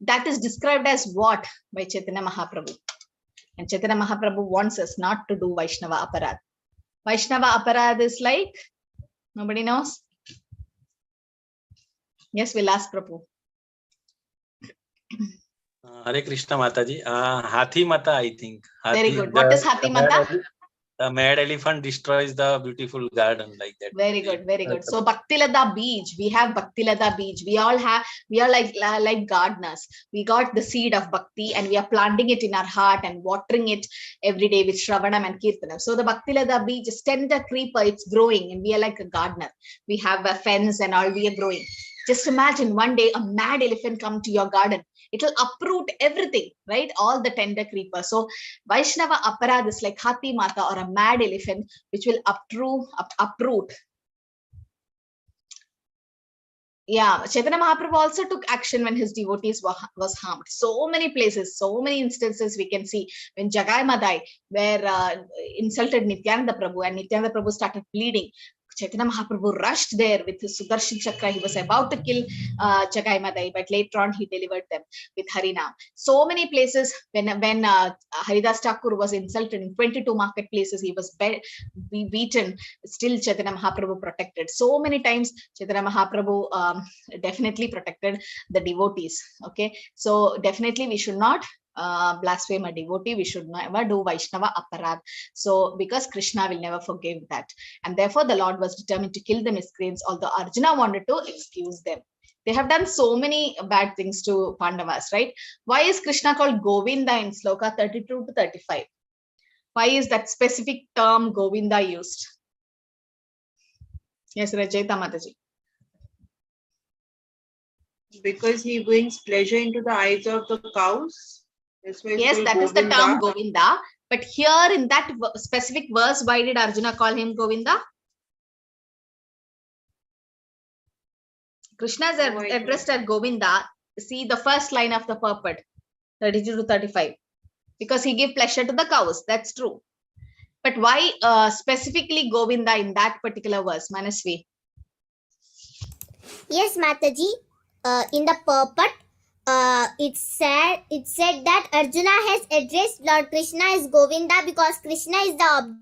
That is described as what by Chaitanya Mahaprabhu. And Chaitanya Mahaprabhu wants us not to do Vaishnava Aparad. Vaishnava Aparad is like, nobody knows? Yes, we'll ask Prabhu. Hare Krishna Mataji. Hathi Mata, I think. Very good. What is Hathi Mata? The mad elephant destroys the beautiful garden, like that. Very good, very good. So Bhaktilada Beach, we have Bhaktilada Beach. We are like gardeners. We got the seed of Bhakti and we are planting it in our heart and watering it every day with Shravanam and Kirtanam. So the Bhaktilada Beach is tender creeper, it's growing, and we are like a gardener. We have a fence and all, we are growing. Just imagine one day a mad elephant come to your garden. It will uproot everything, right? All the tender creepers. So Vaishnava Aparad is like Hathi Mata, or a mad elephant, which will uproot. Yeah, Chaitanya Mahaprabhu also took action when his devotees was harmed. So many places, so many instances we can see when Jagai Madai were insulted Nityananda Prabhu, and Nityananda Prabhu started bleeding. Chaitanya Mahaprabhu rushed there with his Sudarshan Chakra. He was about to kill Jagai Madai, but later on he delivered them with Harinam. So many places when Haridas Thakur was insulted in 22 marketplaces, he was beaten. Still Chaitanya Mahaprabhu protected. So many times Chaitanya Mahaprabhu definitely protected the devotees. Okay, so definitely we should not blaspheme a devotee. We should never do Vaishnava aparad. So because Krishna will never forgive that, and therefore the Lord was determined to kill the miscreants, although Arjuna wanted to excuse them. They have done so many bad things to Pandavas, right? Why is Krishna called Govinda in Sloka 32 to 35? Why is that specific term Govinda used? Yes, Rajayita Mataji. Because he brings pleasure into the eyes of the cows. Yes, that is the term Govinda. But here in that specific verse, why did Arjuna call him Govinda? Krishna is addressed as Govinda. See the first line of the purport, 32 to 35. Because he gave pleasure to the cows. That's true. But why specifically Govinda in that particular verse, Manasvi? Yes, Mataji. In the purport, it said that Arjuna has addressed Lord Krishna as Govinda because Krishna is the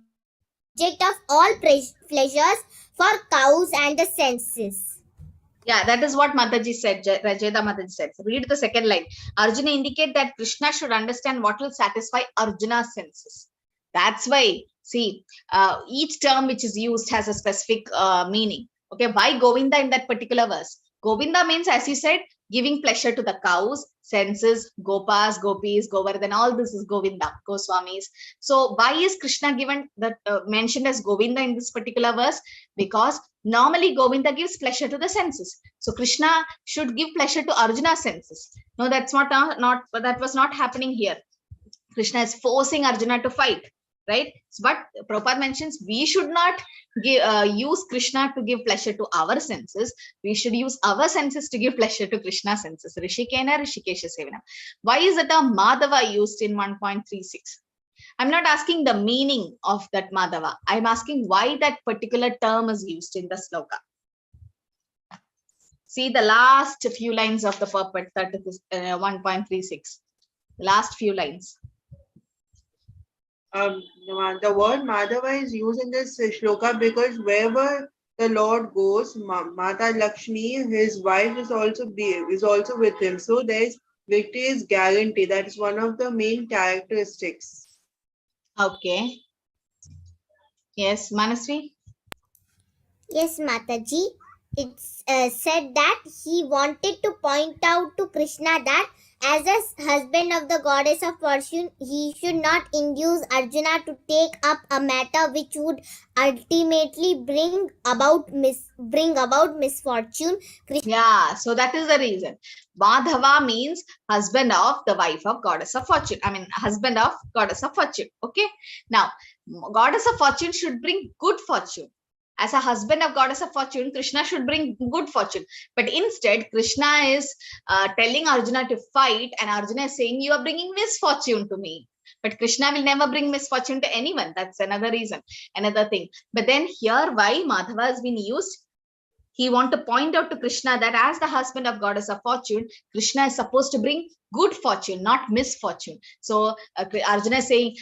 object of all pleasures for cows and the senses. Yeah, that is what Mataji said, Rajeda Mataji said. Read the second line. Arjuna indicate that Krishna should understand what will satisfy Arjuna's senses. That's why, see, each term which is used has a specific meaning. Okay, why Govinda in that particular verse? Govinda means, as you said, giving pleasure to the cows, senses, gopas, gopis, Govardhan, all this is Govinda, Goswamis. So why is Krishna given that mentioned as Govinda in this particular verse? Because normally Govinda gives pleasure to the senses. So Krishna should give pleasure to Arjuna's senses. No, that's that was not happening here. Krishna is forcing Arjuna to fight, right? But Prabhupada mentions we should not use Krishna to give pleasure to our senses. We should use our senses to give pleasure to Krishna's senses. Rishikena, Rishikesha Sevanam. Why is the term Madhava used in 1.36? I'm not asking the meaning of that Madhava. I'm asking why that particular term is used in the sloka. See the last few lines of the purport, 1.36. Last few lines. The word Madhava is used in this shloka because wherever the Lord goes, Mata Lakshmi, his wife, is also with him. So there is victory is guarantee. That is one of the main characteristics. Okay. Yes, Manasvi? Yes, Mataji. It's said that he wanted to point out to Krishna that as a husband of the goddess of fortune, he should not induce Arjuna to take up a matter which would ultimately bring about misfortune. Yeah, so that is the reason. Madhava means husband of the wife of goddess of fortune. I mean, husband of goddess of fortune. Okay. Now, goddess of fortune should bring good fortune. As a husband of goddess of fortune, Krishna should bring good fortune. But instead, Krishna is telling Arjuna to fight, and Arjuna is saying, you are bringing misfortune to me. But Krishna will never bring misfortune to anyone. That's another reason, another thing. But then here, why Madhava has been used? He want to point out to Krishna that as the husband of goddess of fortune, Krishna is supposed to bring good fortune, not misfortune. So Arjuna is saying,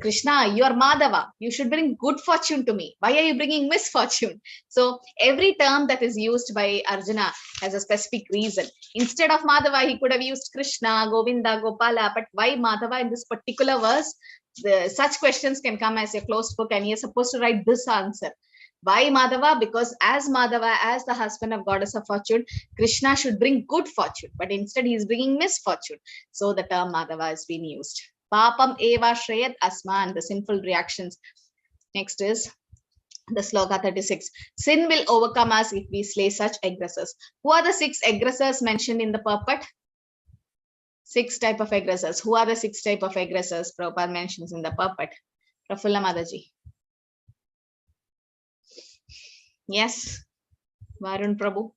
Krishna, you are Madhava. You should bring good fortune to me. Why are you bringing misfortune? So every term that is used by Arjuna has a specific reason. Instead of Madhava, he could have used Krishna, Govinda, Gopala. But why Madhava in this particular verse? Such questions can come as a closed book, and he is supposed to write this answer. Why Madhava? Because as Madhava, as the husband of goddess of fortune, Krishna should bring good fortune, but instead he is bringing misfortune. So the term Madhava has been used. Papam eva shreyat asman, the sinful reactions. Next is the sloka 36. Sin will overcome us if we slay such aggressors. Who are the 6 aggressors mentioned in the purport? 6 type of aggressors. Who are the 6 type of aggressors Prabhupada mentions in the purport? Prafulla Mataji. Yes, Varun Prabhu.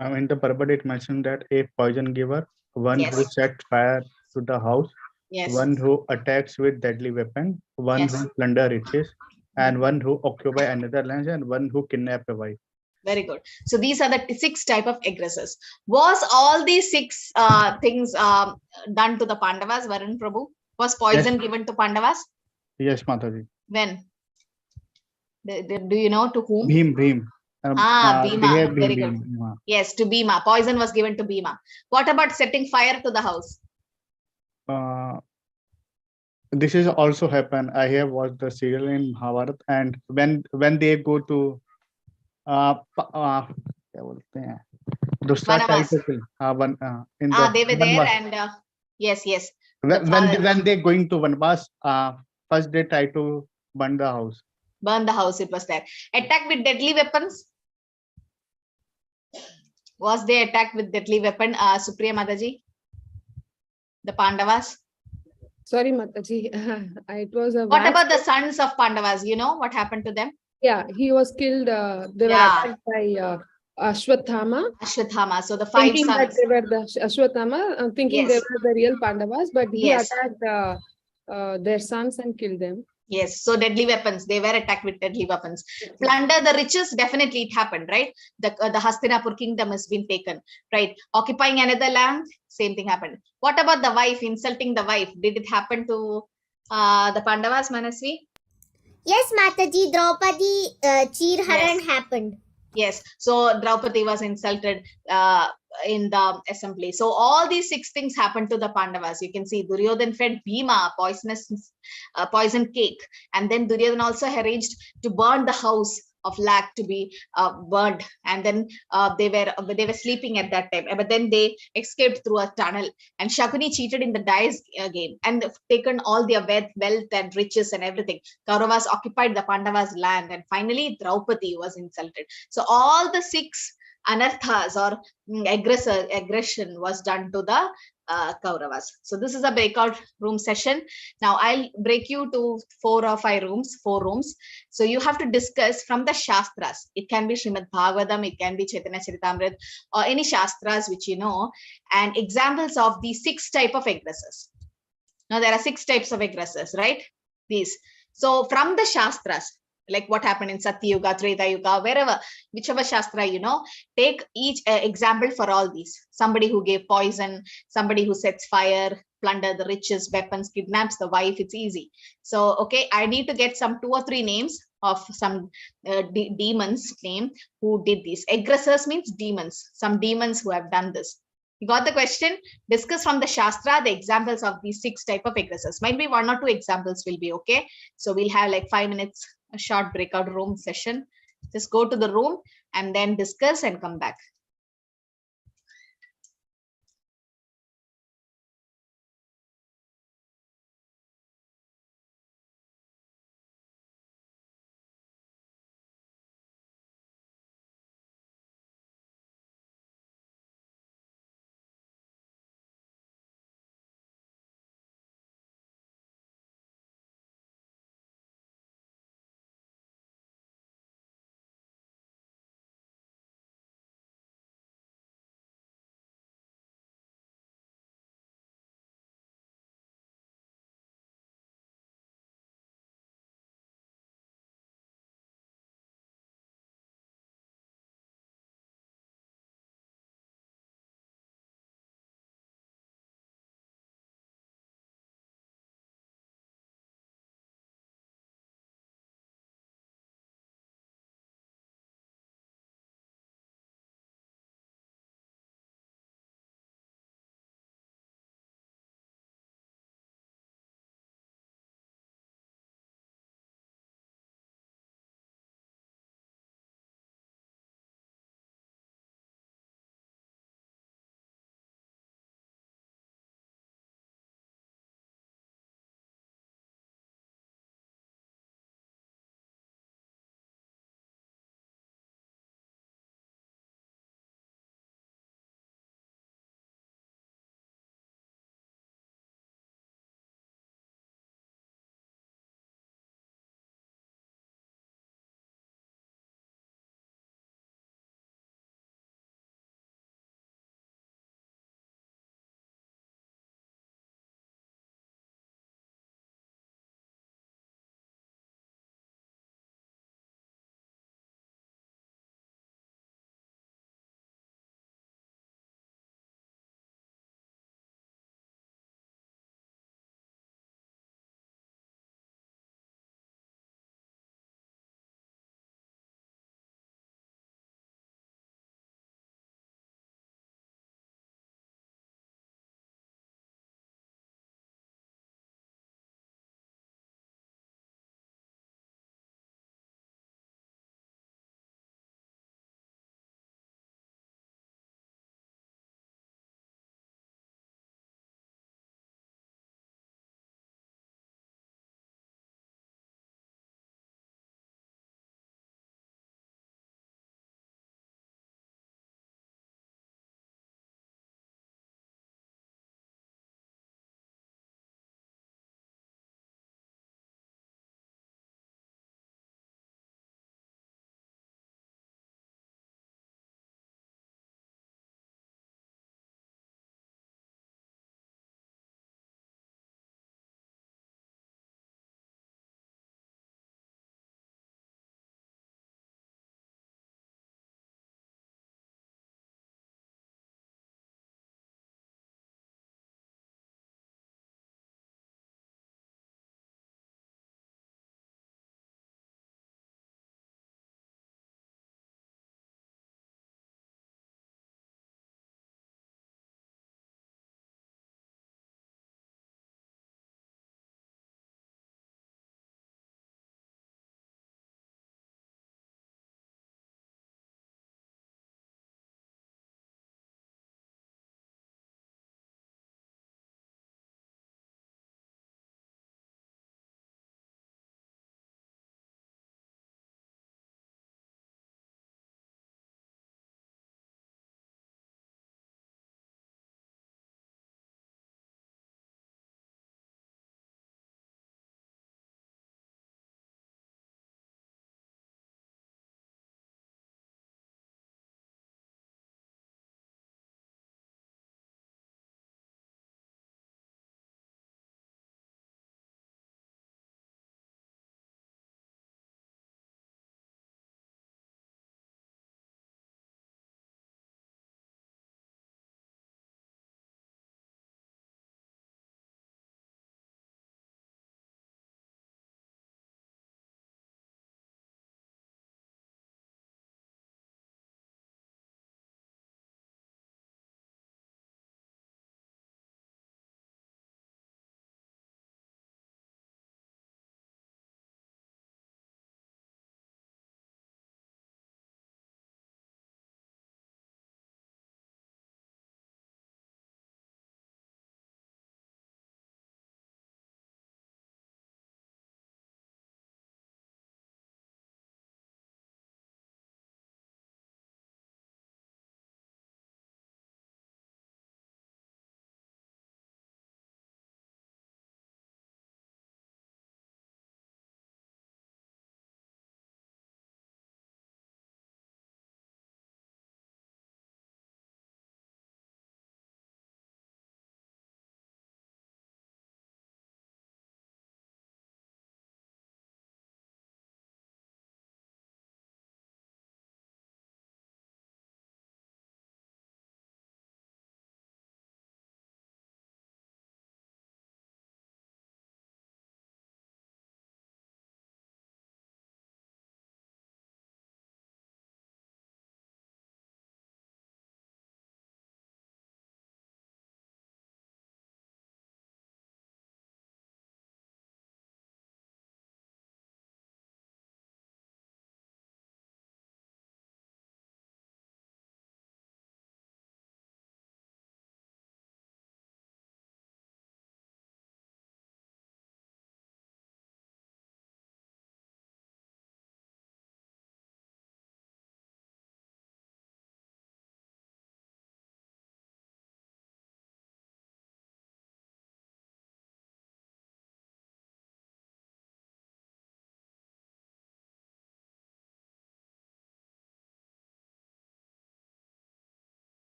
In the Bhagavad it mentioned that a poison giver, one who Yes. set fire to the house, Yes. one who attacks with deadly weapon, one Yes. who plunder riches, and one who occupy another land, and one who kidnap a wife. Very good. So these are the 6 type of aggressors. Was all these 6 things done to the Pandavas, Varun Prabhu? Was poison given to Pandavas? Yes, Mataji. When? Do you know to whom? Bhim. Bhima. Very good. Yes, to Bhima. Poison was given to Bhima. What about setting fire to the house? This is also happened. I have watched the serial in Mahabharata, and when they go to क्या बोलते हैं दूसरा Vanavas. in the They were there Vanvas. and yes. When they going to Vanvas, first they try to burn the house. Burn the house, it was there. Attack with deadly weapons. Was they attacked with deadly weapon, Supriya Mataji? The Pandavas? Sorry, Mataji. It was a. What about the sons of Pandavas? You know what happened to them? Yeah, he was killed. They were attacked by Ashwathama. So the 5 thinking sons. that they were the Ashwathama, thinking they were the real Pandavas, but he attacked their sons and killed them. Yes, so deadly weapons, they were attacked with deadly weapons. Plunder the riches, definitely it happened, right? The Hastinapur kingdom has been taken, right? Occupying another land, same thing happened. What about the wife, insulting the wife? Did it happen to the Pandavas, Manasvi? Yes, Mataji, Draupadi Chirharan happened. Yes, so Draupadi was insulted in the assembly. So all these 6 things happened to the Pandavas. You can see Duryodhan fed Bhima poison cake, and then Duryodhan also arranged to burn the house of Lac to be burned, and then they were sleeping at that time, but then they escaped through a tunnel, and Shakuni cheated in the dice game and taken all their wealth and riches and everything. Kauravas occupied the Pandavas land, and finally Draupadi was insulted. So all the 6 anarthas or aggression was done to the Kauravas. So this is a breakout room session. Now I'll break you to 4 or 5 rooms, 4 rooms. So you have to discuss from the Shastras. It can be Srimad Bhagavatam, it can be Chaitanya Charitamrita, or any Shastras which you know, and examples of these 6 type of aggressors. Now there are 6 types of aggressors, right? These. So from the Shastras, like what happened in Satyuga, Treta Yuga, wherever, whichever Shastra, you know, take each example for all these. Somebody who gave poison, somebody who sets fire, plunder the riches, weapons, kidnaps the wife, it's easy. So, okay, I need to get some 2 or 3 names of some demons name who did this. Aggressors means demons, some demons who have done this. You got the question? Discuss from the Shastra the examples of these 6 type of aggressors. Might be 1 or 2 examples will be okay. So we'll have like 5 minutes, a short breakout room session. Just go to the room and then discuss and come back.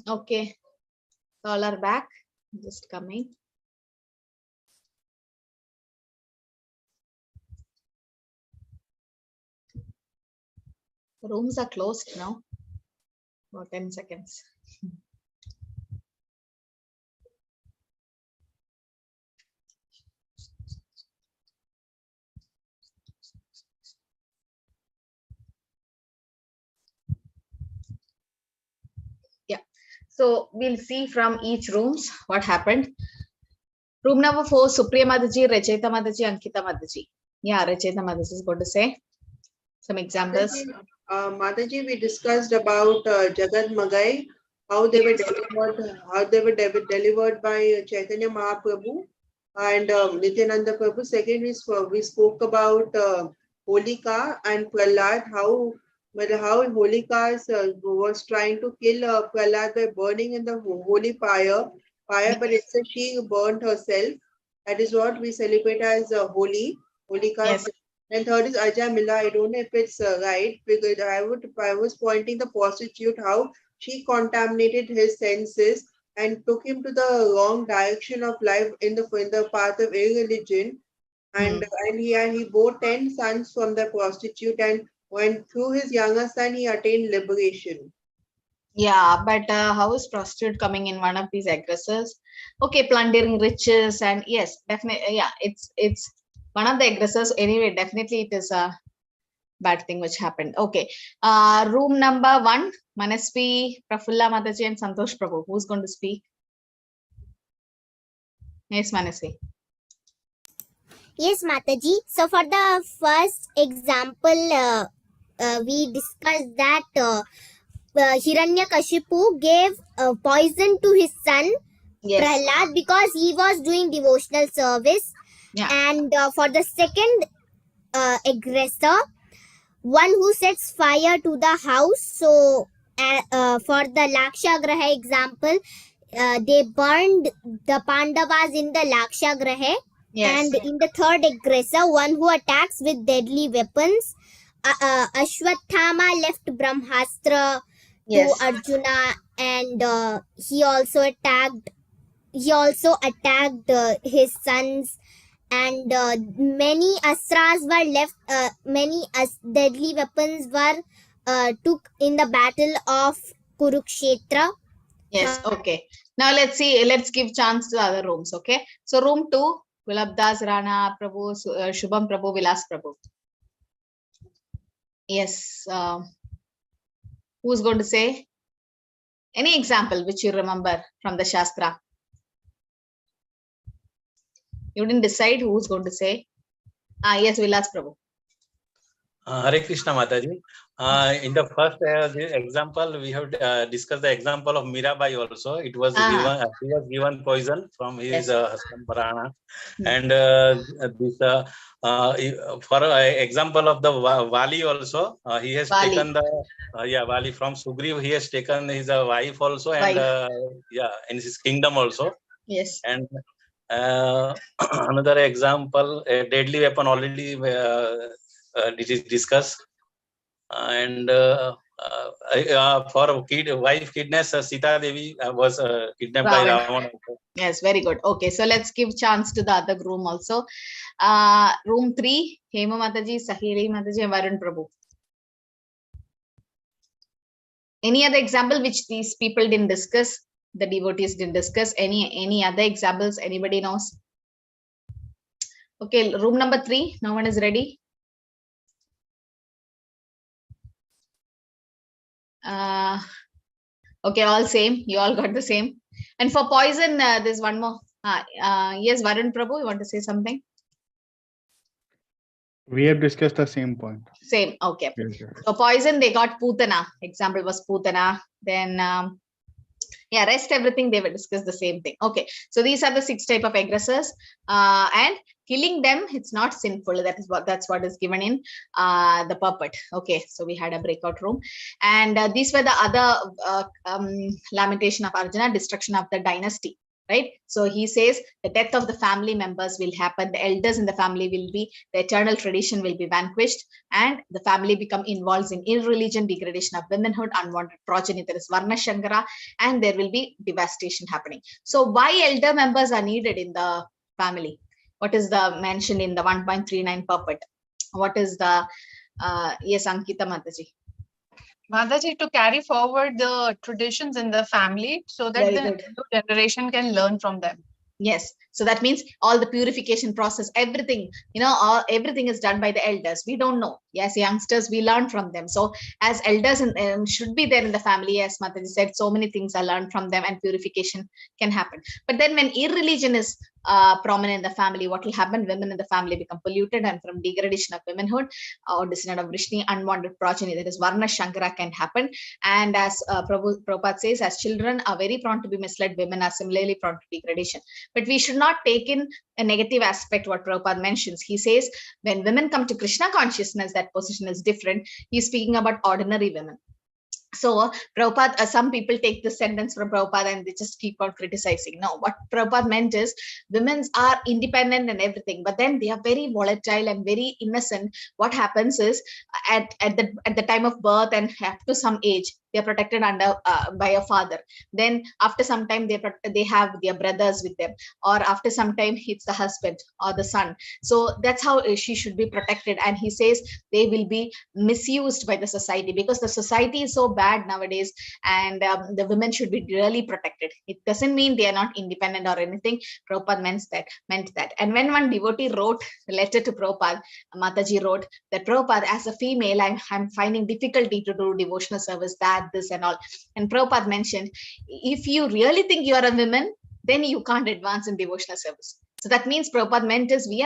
Okay, all are back. Just coming. The rooms are closed now. For 10 seconds. Yeah. So we'll see from each rooms what happened. Room number 4, Supriya Mataji, Racheta Mataji, Ankita Mataji. Yeah, Racheta Mataji is going to say some examples. Mataji, we discussed about Jagat Magai, how they were delivered by Chaitanya Mahaprabhu and Nityananda Prabhu. Second, we spoke about Holika and Prahlad, how Holika was trying to kill Prahlad by burning in the holy fire, but instead she burned herself. That is what we celebrate as Holi. Holika. Yes. And third is Ajamila. I don't know if it's right, because I was pointing the prostitute how she contaminated his senses and took him to the wrong direction of life in the path of irreligion. And he bore 10 sons from the prostitute, and when through his younger son he attained liberation. Yeah, but how is prostitute coming in one of these aggressors? Okay, plundering riches, and yes, definitely, yeah, it's one of the aggressors. Anyway, definitely it is a bad thing which happened. Okay, room number 1, Manasvi, Prafulla Mataji, and Santosh Prabhu. Who's going to speak? Yes, Manasvi. Yes, Mataji. So for the first example, we discussed that Hiranyakashipu gave poison to his son Prahlad because he was doing devotional service. Yeah. And for the second aggressor, one who sets fire to the house. So for the Lakshagraha example, they burned the Pandavas in the Lakshagraha. Yes. And in the third aggressor, one who attacks with deadly weapons, Ashwatthama left Brahmastra to Arjuna, and he also attacked his sons, and many astras were left, many deadly weapons were took in the battle of Kurukshetra. Yes, okay. Now let's give chance to other rooms, okay? So room 2, Gulabdas, Rana Prabhu, Shubham Prabhu, Vilas Prabhu. Yes, who's going to say? Any example which you remember from the Shastra? You didn't decide who's going to say? Yes, Vilas Prabhu. Hare Krishna Mataji. In the first example, we have discussed the example of Mirabai also. It was given, he was given poison from his husband Parana. And this for example of the Vali also, he has taken the Vali from Sugriv. He has taken his wife also, and in his kingdom also. Yes. And another example, a deadly weapon already it is discussed. And for wife kidnapped, Sita Devi was kidnapped by Ravana. Yes, very good. Okay, so let's give chance to the other room also. Room 3, Hema Mataji, Sahili Mataji, and Varun Prabhu. Any other example which these people didn't discuss, the devotees didn't discuss? Any other examples anybody knows? Okay, room number 3, no one is ready. Okay, all same. You all got the same. And for poison, there's one more. Yes, Varun Prabhu, you want to say something? We have discussed the same point. Same, okay. Yes. So poison, they got Putana. Example was Putana. Then, rest everything, they will discuss the same thing. Okay, so these are the 6 type of aggressors. And killing them, it's not sinful. That's what is given in the purport. Okay, so we had a breakout room. And these were the other lamentation of Arjuna, destruction of the dynasty. right? So he says the death of the family members will happen, the elders in the family will be, the eternal tradition will be vanquished, and the family become involved in irreligion, degradation of womanhood, unwanted progeny, there is Varna Shankara, and there will be devastation happening. So why elder members are needed in the family? What is the mention in the 1.39 purport? What is the, yes, Ankita Mataji. Mataji, to carry forward the traditions in the family so that Very the good. new generation can learn from them. Yes, so that means all the purification process, everything, everything is done by the elders. We don't know. Yes, youngsters, we learn from them. So as elders should be there in the family, as Mataji said, so many things are learned from them and purification can happen. But then when irreligion is prominent in the family, what will happen? Women in the family become polluted, and from degradation of womanhood or descendant of Vrishni, unwanted progeny, that is Varna Shankara, can happen. And as Prabhupada says, as children are very prone to be misled, women are similarly prone to degradation. But we should not take in a negative aspect what Prabhupada mentions. He says when women come to Krishna consciousness, that position is different. He's speaking about ordinary women. So Prabhupada, some people take this sentence from Prabhupada and they just keep on criticizing. No, what Prabhupada meant is women are independent and everything, but then they are very volatile and very innocent. What happens is at the time of birth and up to some age, they are protected under by a father. Then after some time they have their brothers with them, or after some time it's the husband or the son. So that's how she should be protected. And he says they will be misused by the society because the society is so bad nowadays, and the women should be really protected. It doesn't mean they are not independent or anything. Prabhupada meant that. And when one devotee wrote a letter to Prabhupada, Mataji wrote that Prabhupada, as a female, I'm finding difficulty to do devotional service, this and all. And Prabhupada mentioned, if you really think you are a woman, then you can't advance in devotional service. So that means Prabhupada meant is we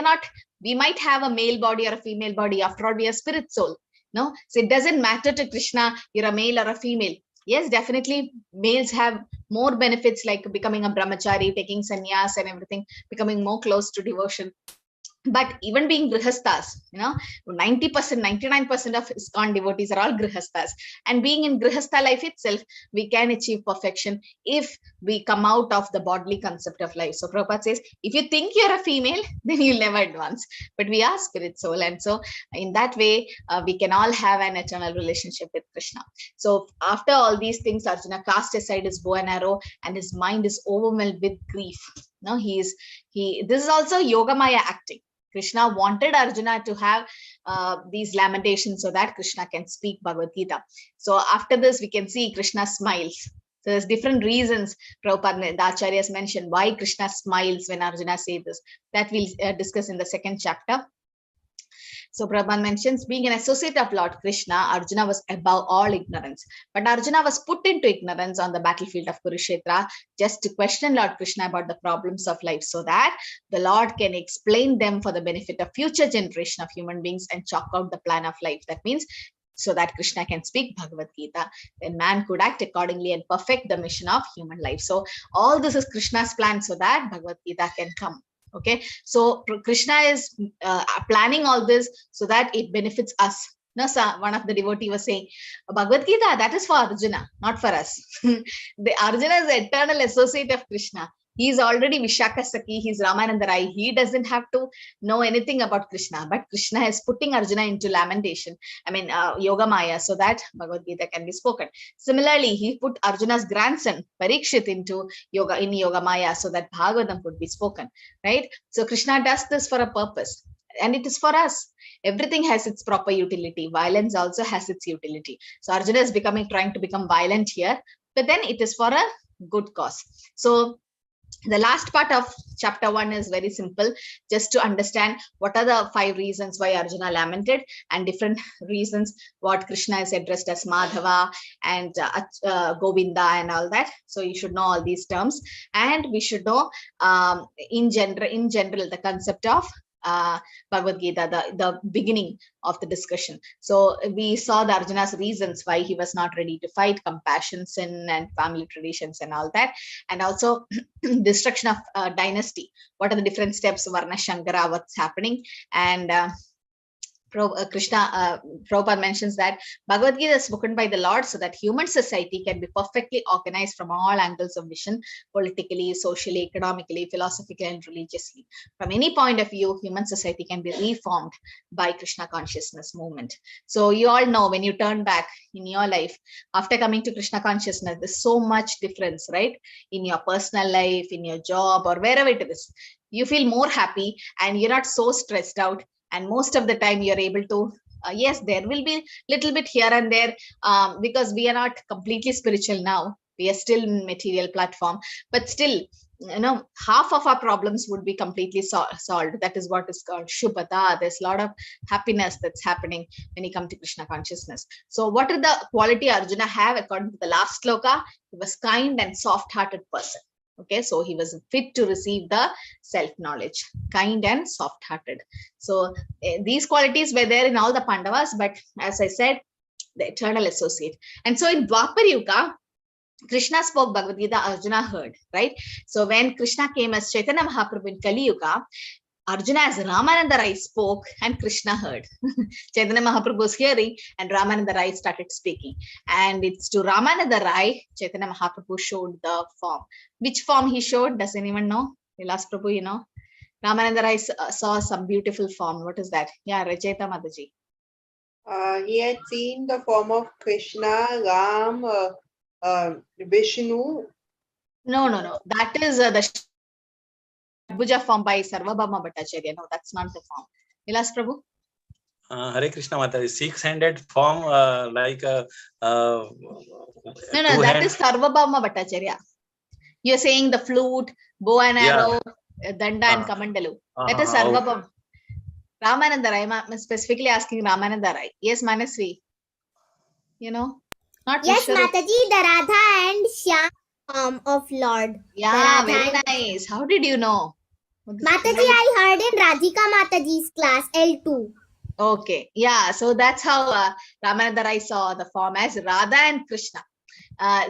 might have a male body or a female body. After all, we are spirit soul. No, so it doesn't matter to Krishna, you're a male or a female. Yes, definitely males have more benefits like becoming a brahmachari, taking sannyas and everything, becoming more close to devotion. But even being grihasthas, 90%, 99% of ISKCON devotees are all grihasthas. And being in grihastha life itself, we can achieve perfection if we come out of the bodily concept of life. So Prabhupada says, if you think you're a female, then you'll never advance. But we are spirit soul. And so in that way, we can all have an eternal relationship with Krishna. So after all these things, Arjuna cast aside his bow and arrow, and his mind is overwhelmed with grief. This is also Yogamaya acting. Krishna wanted Arjuna to have these lamentations so that Krishna can speak Bhagavad Gita. So after this, we can see Krishna smiles. So there's different reasons Prabhupada, the Acharyas mentioned why Krishna smiles when Arjuna says this. That we'll discuss in the second chapter. So Prabhupada mentions, being an associate of Lord Krishna, Arjuna was above all ignorance. But Arjuna was put into ignorance on the battlefield of Kurukshetra just to question Lord Krishna about the problems of life so that the Lord can explain them for the benefit of future generation of human beings and chalk out the plan of life. That means so that Krishna can speak Bhagavad Gita, then man could act accordingly and perfect the mission of human life. So all this is Krishna's plan so that Bhagavad Gita can come. Okay, so Krishna is planning all this so that it benefits us. One of the devotee was saying, Bhagavad Gita, that is for Arjuna, not for us. The Arjuna is the eternal associate of Krishna. He is already Vishaka Saki, he's Ramananda Rai. He doesn't have to know anything about Krishna, but Krishna is putting Arjuna into lamentation, Yogamaya, so that Bhagavad Gita can be spoken. Similarly, he put Arjuna's grandson, Parikshit, into Yogamaya, so that Bhagavatam could be spoken, right? So Krishna does this for a purpose, and it is for us. Everything has its proper utility. Violence also has its utility. So Arjuna is trying to become violent here, but then it is for a good cause. So the last part of chapter 1 is very simple, just to understand what are the 5 reasons why Arjuna lamented, and different reasons what Krishna is addressed as Madhava and Govinda and all that. So you should know all these terms, and we should know in general the concept of Bhagavad Gita, the beginning of the discussion. So we saw the Arjuna's reasons why he was not ready to fight, compassion, sin, and family traditions and all that, and also destruction of dynasty. What are the different steps, Varna Shankara, what's happening? And Prabhupada mentions that Bhagavad Gita is spoken by the Lord so that human society can be perfectly organized from all angles of vision, politically, socially, economically, philosophically, and religiously. From any point of view, human society can be reformed by Krishna consciousness movement. So you all know, when you turn back in your life, after coming to Krishna consciousness, there's so much difference, right? In your personal life, in your job, or wherever it is. You feel more happy and you're not so stressed out. And most of the time you're able to, yes, there will be little bit here and there, because we are not completely spiritual now. We are still in material platform, but still, half of our problems would be completely solved. That is what is called Shubhata. There's a lot of happiness that's happening when you come to Krishna consciousness. So what did the quality Arjuna have according to the last sloka? He was kind and soft-hearted person. Okay, so he was fit to receive the self-knowledge, kind and soft-hearted. So these qualities were there in all the Pandavas, but as I said, the eternal associate. And so in Dwapar Yuga, Krishna spoke Bhagavad Gita, Arjuna heard, right? So when Krishna came as Chaitanya Mahaprabhu in Kali Yuga, Arjuna as Ramananda Rai spoke and Krishna heard. Chaitanya Mahaprabhu was hearing and Ramananda Rai started speaking. And it's to Ramananda Rai, Chaitanya Mahaprabhu showed the form. Which form he showed? Does anyone know? Vilas Prabhu, you know? Ramananda Rai saw some beautiful form. What is that? Yeah, Rajeta Mataji. He had seen the form of Krishna, Ram, Vishnu. No. That is the Bhuja form by Sarvabhauma Bhattacharya. No, that's not the form. Vilas Prabhu? Hare Krishna Mataji, 6-handed form No, that is Sarvabhauma Bhattacharya. You're saying the flute, bow and arrow, Danda and Kamandalu. That is Sarvabhauma. Ramananda Rai, I'm specifically asking Ramananda Rai. Yes, Manasvi. Not Yes, Vishwarup. Mataji, the Radha and Shyam form of Lord. Yeah, very nice. How did you know? Mataji, I heard in Radhika Mataji's class, L2. Okay, yeah, so that's how Ramananda Rai saw the form as Radha and Krishna.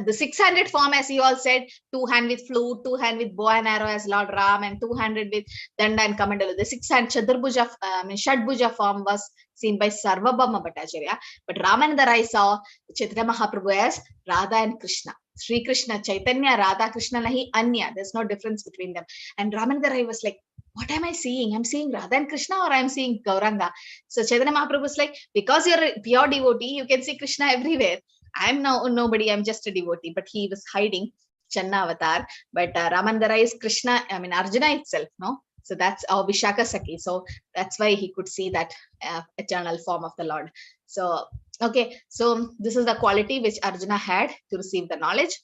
The 600 form, as you all said, 2-hand with flute, 2-hand with bow and arrow as Lord Ram, and 200 with Danda and Kamandalu. The 6-hand Chaturbhuja, Shadbhuja form was seen by Sarvabhauma Bhattacharya, but Ramananda Rai saw Chaitanya Mahaprabhu as Radha and Krishna. Sri Krishna, Chaitanya, Radha, Krishna nahi anya. There's no difference between them. And Ramananda Rai was like, what am I seeing? I'm seeing Radha and Krishna, or I'm seeing Gauranga. So Chaitanya Mahaprabhu was like, because you're a pure devotee, you can see Krishna everywhere. I'm nobody, I'm just a devotee. But he was hiding Channa avatar. But Ramananda Rai is Krishna, Arjuna itself, no? So that's our Vishaka Saki. So that's why he could see that eternal form of the Lord. So, okay. So this is the quality which Arjuna had to receive the knowledge.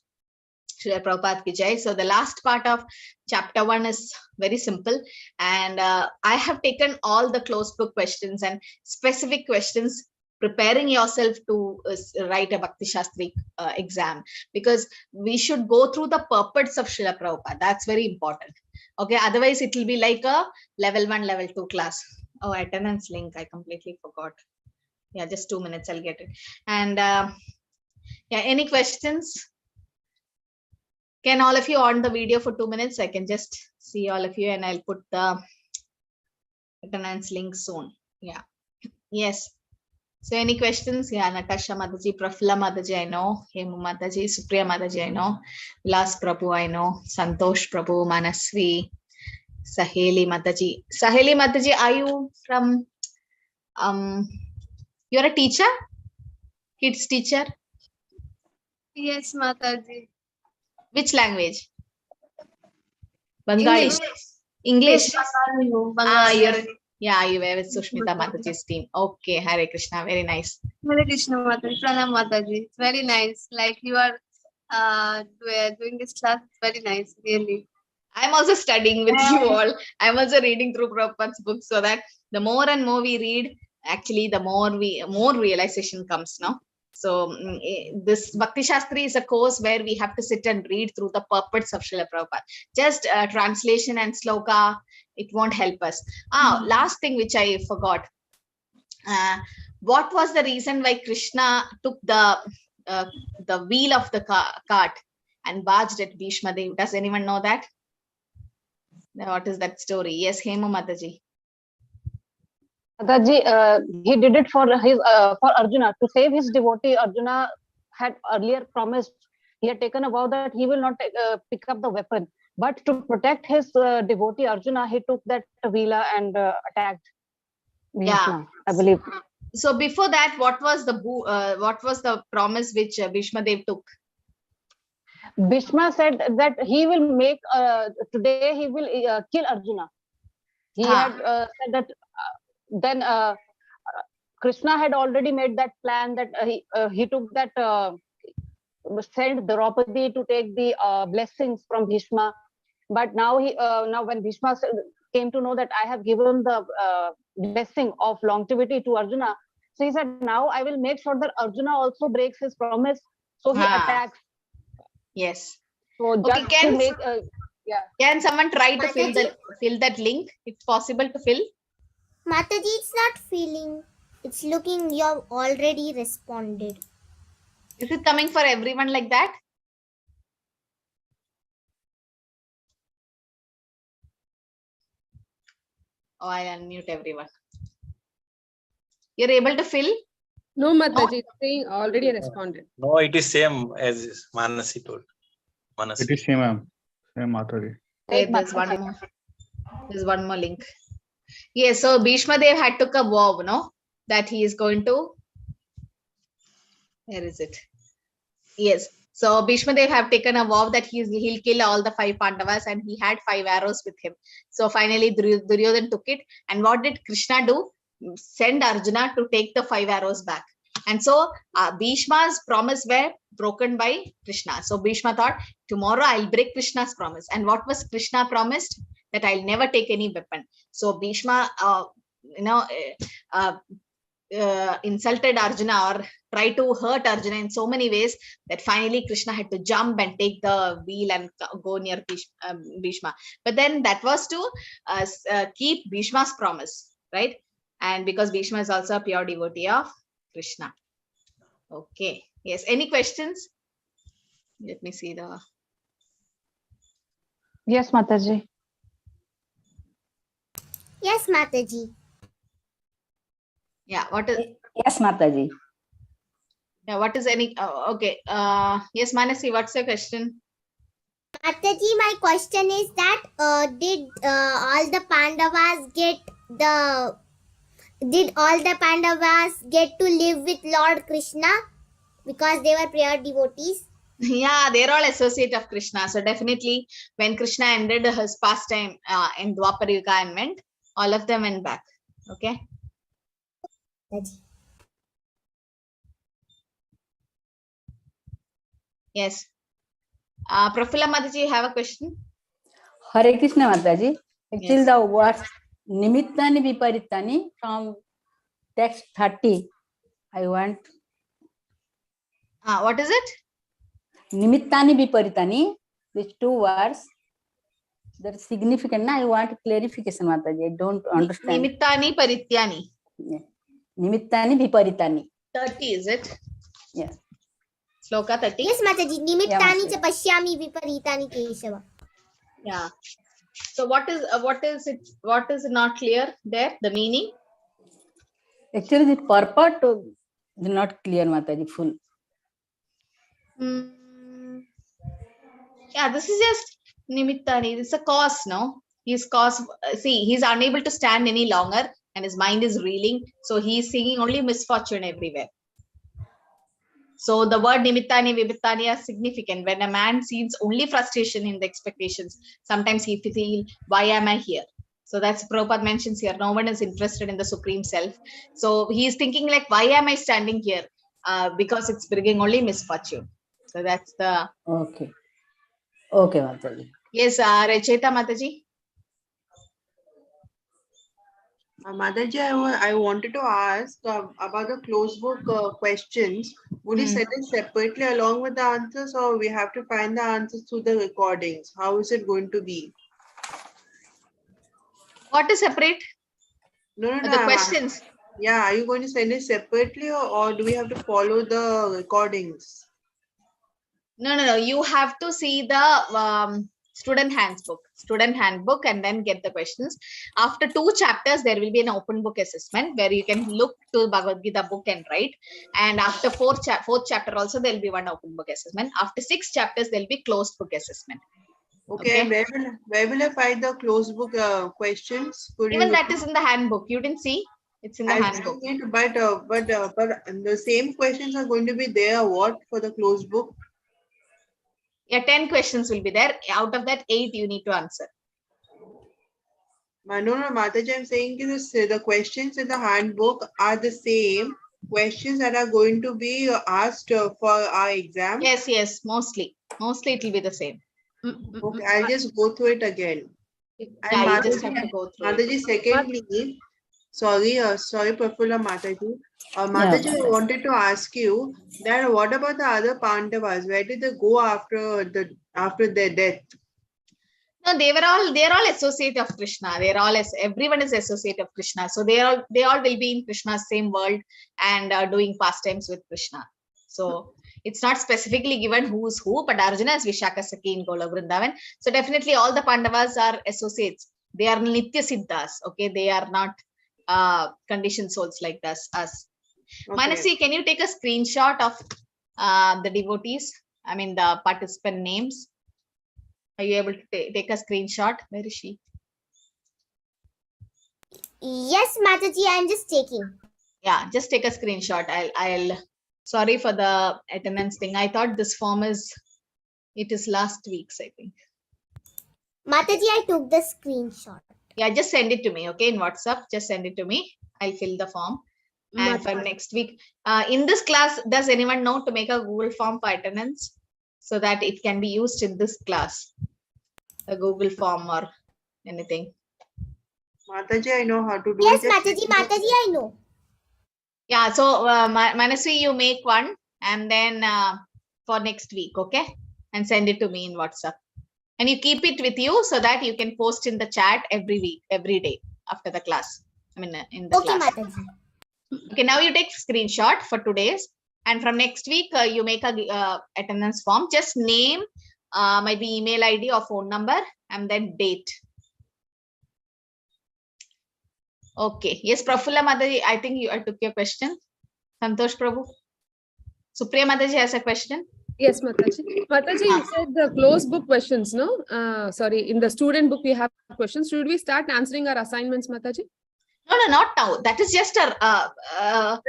Srila Prabhupada ki jai. So the last part of chapter 1 is very simple. And I have taken all the closed book questions and specific questions, preparing yourself to write a Bhakti Shastri exam, because we should go through the purports of Srila Prabhupada. That's very important. Okay, otherwise it will be like a level 1, level 2 class. Oh, attendance link, I completely forgot. Yeah, just 2 minutes, I'll get it. And yeah, any questions? Can all of you on the video for 2 minutes? I can just see all of you, and I'll put the attendance link soon. Yeah. Yes. So any questions? Yeah, Natasha Mataji, Prafula Mataji, I know. Hemu Mataji, Supriya Mataji, I know. Vilas Prabhu, I know. Santosh Prabhu, Manasvi, Saheli Mataji. Saheli Mataji, are you from, you're a teacher? Kids teacher? Yes, Mataji. Which language? Bengali. English. Bengali. You were with Sushmita Mataji's team. Okay, Hare Krishna, very nice. Hare Krishna Mataji, Pranam Mataji. It's very nice. Like you are doing this class, it's very nice, really. I'm also studying with you all. I'm also reading through Prabhupada's books, so that the more and more we read, actually, the more realization comes, no? So this Bhakti Shastri is a course where we have to sit and read through the purports of Srila Prabhupada. Just translation and sloka, it won't help us. Last thing which I forgot. What was the reason why Krishna took the wheel of the cart and barged at Bhishma Dev? Does anyone know that? What is that story? Yes, Hemu Mataji. Mataji, he did it for Arjuna to save his devotee. Arjuna had earlier promised, he had taken a vow that he will not pick up the weapon, but to protect his devotee Arjuna, he took that Veela and attacked Bhishma, I believe. So before that, what was the promise which Bhishma Dev took? Bhishma said that he will make today he will kill Arjuna. He had said that then Krishna had already made that plan that he took that sent Draupadi to take the blessings from Bhishma. But now now when Bhishma came to know that I have given the blessing of longevity to Arjuna, so he said, now I will make sure that Arjuna also breaks his promise. So he attacks. Yes. So just to make can someone try to fill that link? It's possible to fill. Mataji, it's not filling. It's looking you have already responded. Is it coming for everyone like that? Oh, I unmute everyone. You're able to fill? No, Mataji, it's saying already responded. No, it is same as Manasi told. It is same, ma'am. Same Mataji. Okay, there's one more. There's one more link. Yes, so Bhishma Dev had took a vow, no? That he is going to. Where is it? Yes. So Bhishma Dev have taken a vow that he'll kill all the 5 Pandavas, and he had 5 arrows with him. So finally Duryodhan took it. And what did Krishna do? Send Arjuna to take the 5 arrows back. And so Bhishma's promise were broken by Krishna. So Bhishma thought, tomorrow I'll break Krishna's promise. And what was Krishna promised? That I'll never take any weapon. So Bhishma, insulted Arjuna or tried to hurt Arjuna in so many ways that finally Krishna had to jump and take the wheel and go near Bhishma. But then that was to keep Bhishma's promise, right? And because Bhishma is also a pure devotee of Krishna. Okay. Yes. Any questions? Let me see the. Yes, Mataji. Yes, Mataji. Yeah. What is? Yes, Mataji. Yeah. What is any? Okay. Yes, Manasi. What's your question? Mataji, my question is that did all the Pandavas get to live with Lord Krishna because they were pure devotees? Yeah, they're all associate of Krishna. So definitely when Krishna ended his pastime in Dwapar Yuga and went, all of them went back. Okay. Yes. Prafula Mataji, you have a question? Hare Krishna Mataji. Actually, the words Nimittani Viparitani from text 30. I want. What is it? Nimittani Viparitani. These 2 words. They're significant. I want clarification, Mataji. I don't understand. Nimittani Parityani. Yeah. Nimittani Viparitani. 30, is it? Yes. Sloka 30. Yes, Mataji. Nimittani cha pashyami viparitani Keshava. Yeah. So what is it? What is not clear there? The meaning? Actually, the purport is not clear, Mataji. Full. Yeah, this is just Nimittani. It's a cause, no? He's cause. See, he's unable to stand any longer, and his mind is reeling. So he's seeing only misfortune everywhere. So the word Nimittani, Vibittani are significant. When a man sees only frustration in the expectations, sometimes he feels, why am I here? So that's Prabhupada mentions here. No one is interested in the Supreme Self. So he's thinking like, why am I standing here? Because it's bringing only misfortune. So that's the. Okay. Okay, Mataji. Yes, Racheta Mataji. Mataji, I wanted to ask about the closed book questions. Would you send it separately along with the answers, or we have to find the answers through the recordings? How is it going to be? What is separate? No. The questions. Yeah, are you going to send it separately, or do we have to follow the recordings? No. You have to see the student handbook, and then get the questions. After 2 chapters, there will be an open book assessment where you can look to Bhagavad Gita book and write. And after fourth chapter also, there will be one open book assessment. After 6 chapters, there will be closed book assessment. Okay, and where will I find the closed book questions? Even that is in the handbook. You didn't see? It's in the handbook. But the same questions are going to be there. What for the closed book? Yeah, 10 questions will be there. Out of that, 8 you need to answer. No, Mataji, I'm saying the questions in the handbook are the same questions that are going to be asked for our exam. Yes, mostly it will be the same. Okay, I'll just go through it again. Yeah, you just have to go through Mataji, secondly, sorry, Prafulla Mataji. Mataji, I wanted to ask you that what about the other Pandavas? Where did they go after their death? No, they're all associate of Krishna. Everyone is associate of Krishna. So they all will be in Krishna's same world and doing pastimes with Krishna. So it's not specifically given who's who, but Arjuna is Vishaka Sakhi in Gola Vrindavan. So definitely all the Pandavas are associates. They are Nitya Siddhas. Okay, they are not conditioned souls like us. Okay. Manasi, can you take a screenshot of the devotees? I mean the participant names. Are you able to take a screenshot? Where is she? Yes, Mataji, I'm just taking. Yeah, just take a screenshot. I'll. Sorry for the attendance thing. I thought this form is last week's, I think. Mataji, I took the screenshot. Yeah, just send it to me, okay? In WhatsApp, just send it to me. I'll fill the form. And for next week, in this class, does anyone know to make a Google form for attendance so that it can be used in this class? A Google form or anything. Mataji, I know how to do it. Yes, Mataji, I know. Yeah, so Manasvi, you make one and then for next week, okay? And send it to me in WhatsApp. And you keep it with you so that you can post in the chat every week, every day after the class. I mean, in the class. Mataji. Okay, now you take screenshot for today's. And from next week, you make a attendance form. Just name, maybe email ID or phone number, and then date. Okay. Yes, Prafulla Mataji, I think I took your question. Santosh Prabhu. Supriya Mataji has a question. Yes, Mataji. Mataji, you said the closed book questions, no? Sorry, in the student book we have questions. Should we start answering our assignments, Mataji? No, not now. That is just a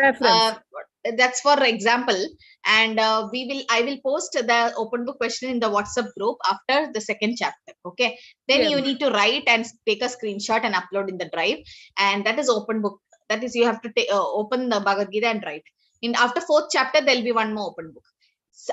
reference. That's for example. And I will post the open book question in the WhatsApp group after the second chapter. Okay. Then you need to write and take a screenshot and upload in the drive. And that is open book. That is, you have to open the Bhagavad Gita and write. After 4th chapter, there will be one more open book.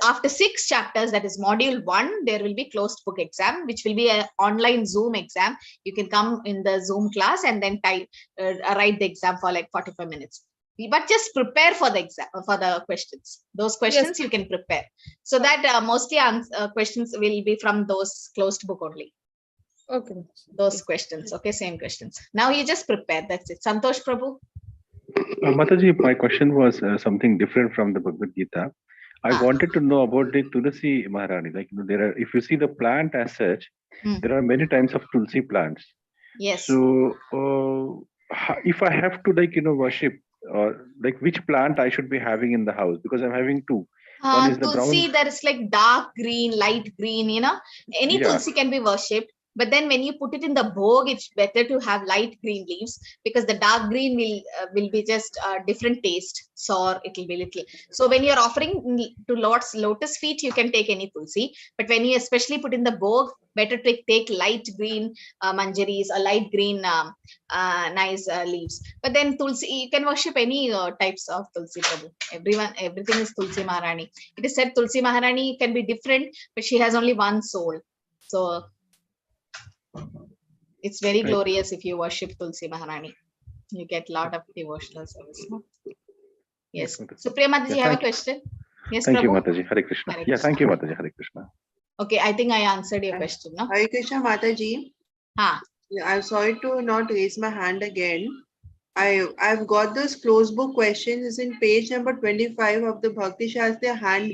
After 6 chapters, that is module 1, there will be closed book exam, which will be an online Zoom exam. You can come in the Zoom class and then write the exam for like 45 minutes. But just prepare for the exam, for the questions. Those questions you can prepare. So that mostly questions will be from those closed book only. Okay. Those questions. Okay, same questions. Now you just prepare. That's it. Santosh Prabhu. Mataji, my question was something different from the Bhagavad Gita. I wanted to know about the Tulsi Maharani. Like, there are, if you see the plant as such, there are many types of Tulsi plants. Yes. So, if I have to worship, like which plant I should be having in the house, because I'm having 2. One is the Tulsi, brown. there is like dark green, light green. Any Tulsi can be worshipped. But then when you put it in the bhog, it's better to have light green leaves, because the dark green will be just a different taste, sour, it will be little. So when you're offering to Lord's lotus feet, you can take any Tulsi. But when you especially put in the bhog, better to take light green manjaris or light green nice leaves. But then Tulsi, you can worship any types of Tulsi Prabhu. Everything is Tulsi Maharani. It is said Tulsi Maharani can be different, but she has only one soul. So it's very glorious if you worship Tulsi Maharani. You get a lot of devotional service. Yes. Supriya Mataji, you have a question? Yes, thank Prabhu? you, Mataji. Hare Krishna. Hare Yeah, Krishna. thank you, Mataji. Hare Krishna. Okay, I think I answered your question, no? Hare Krishna, Mataji. I'm sorry to not raise my hand again. I've got those closed book questions. It's in page number 25 of the Bhakti Shastri hand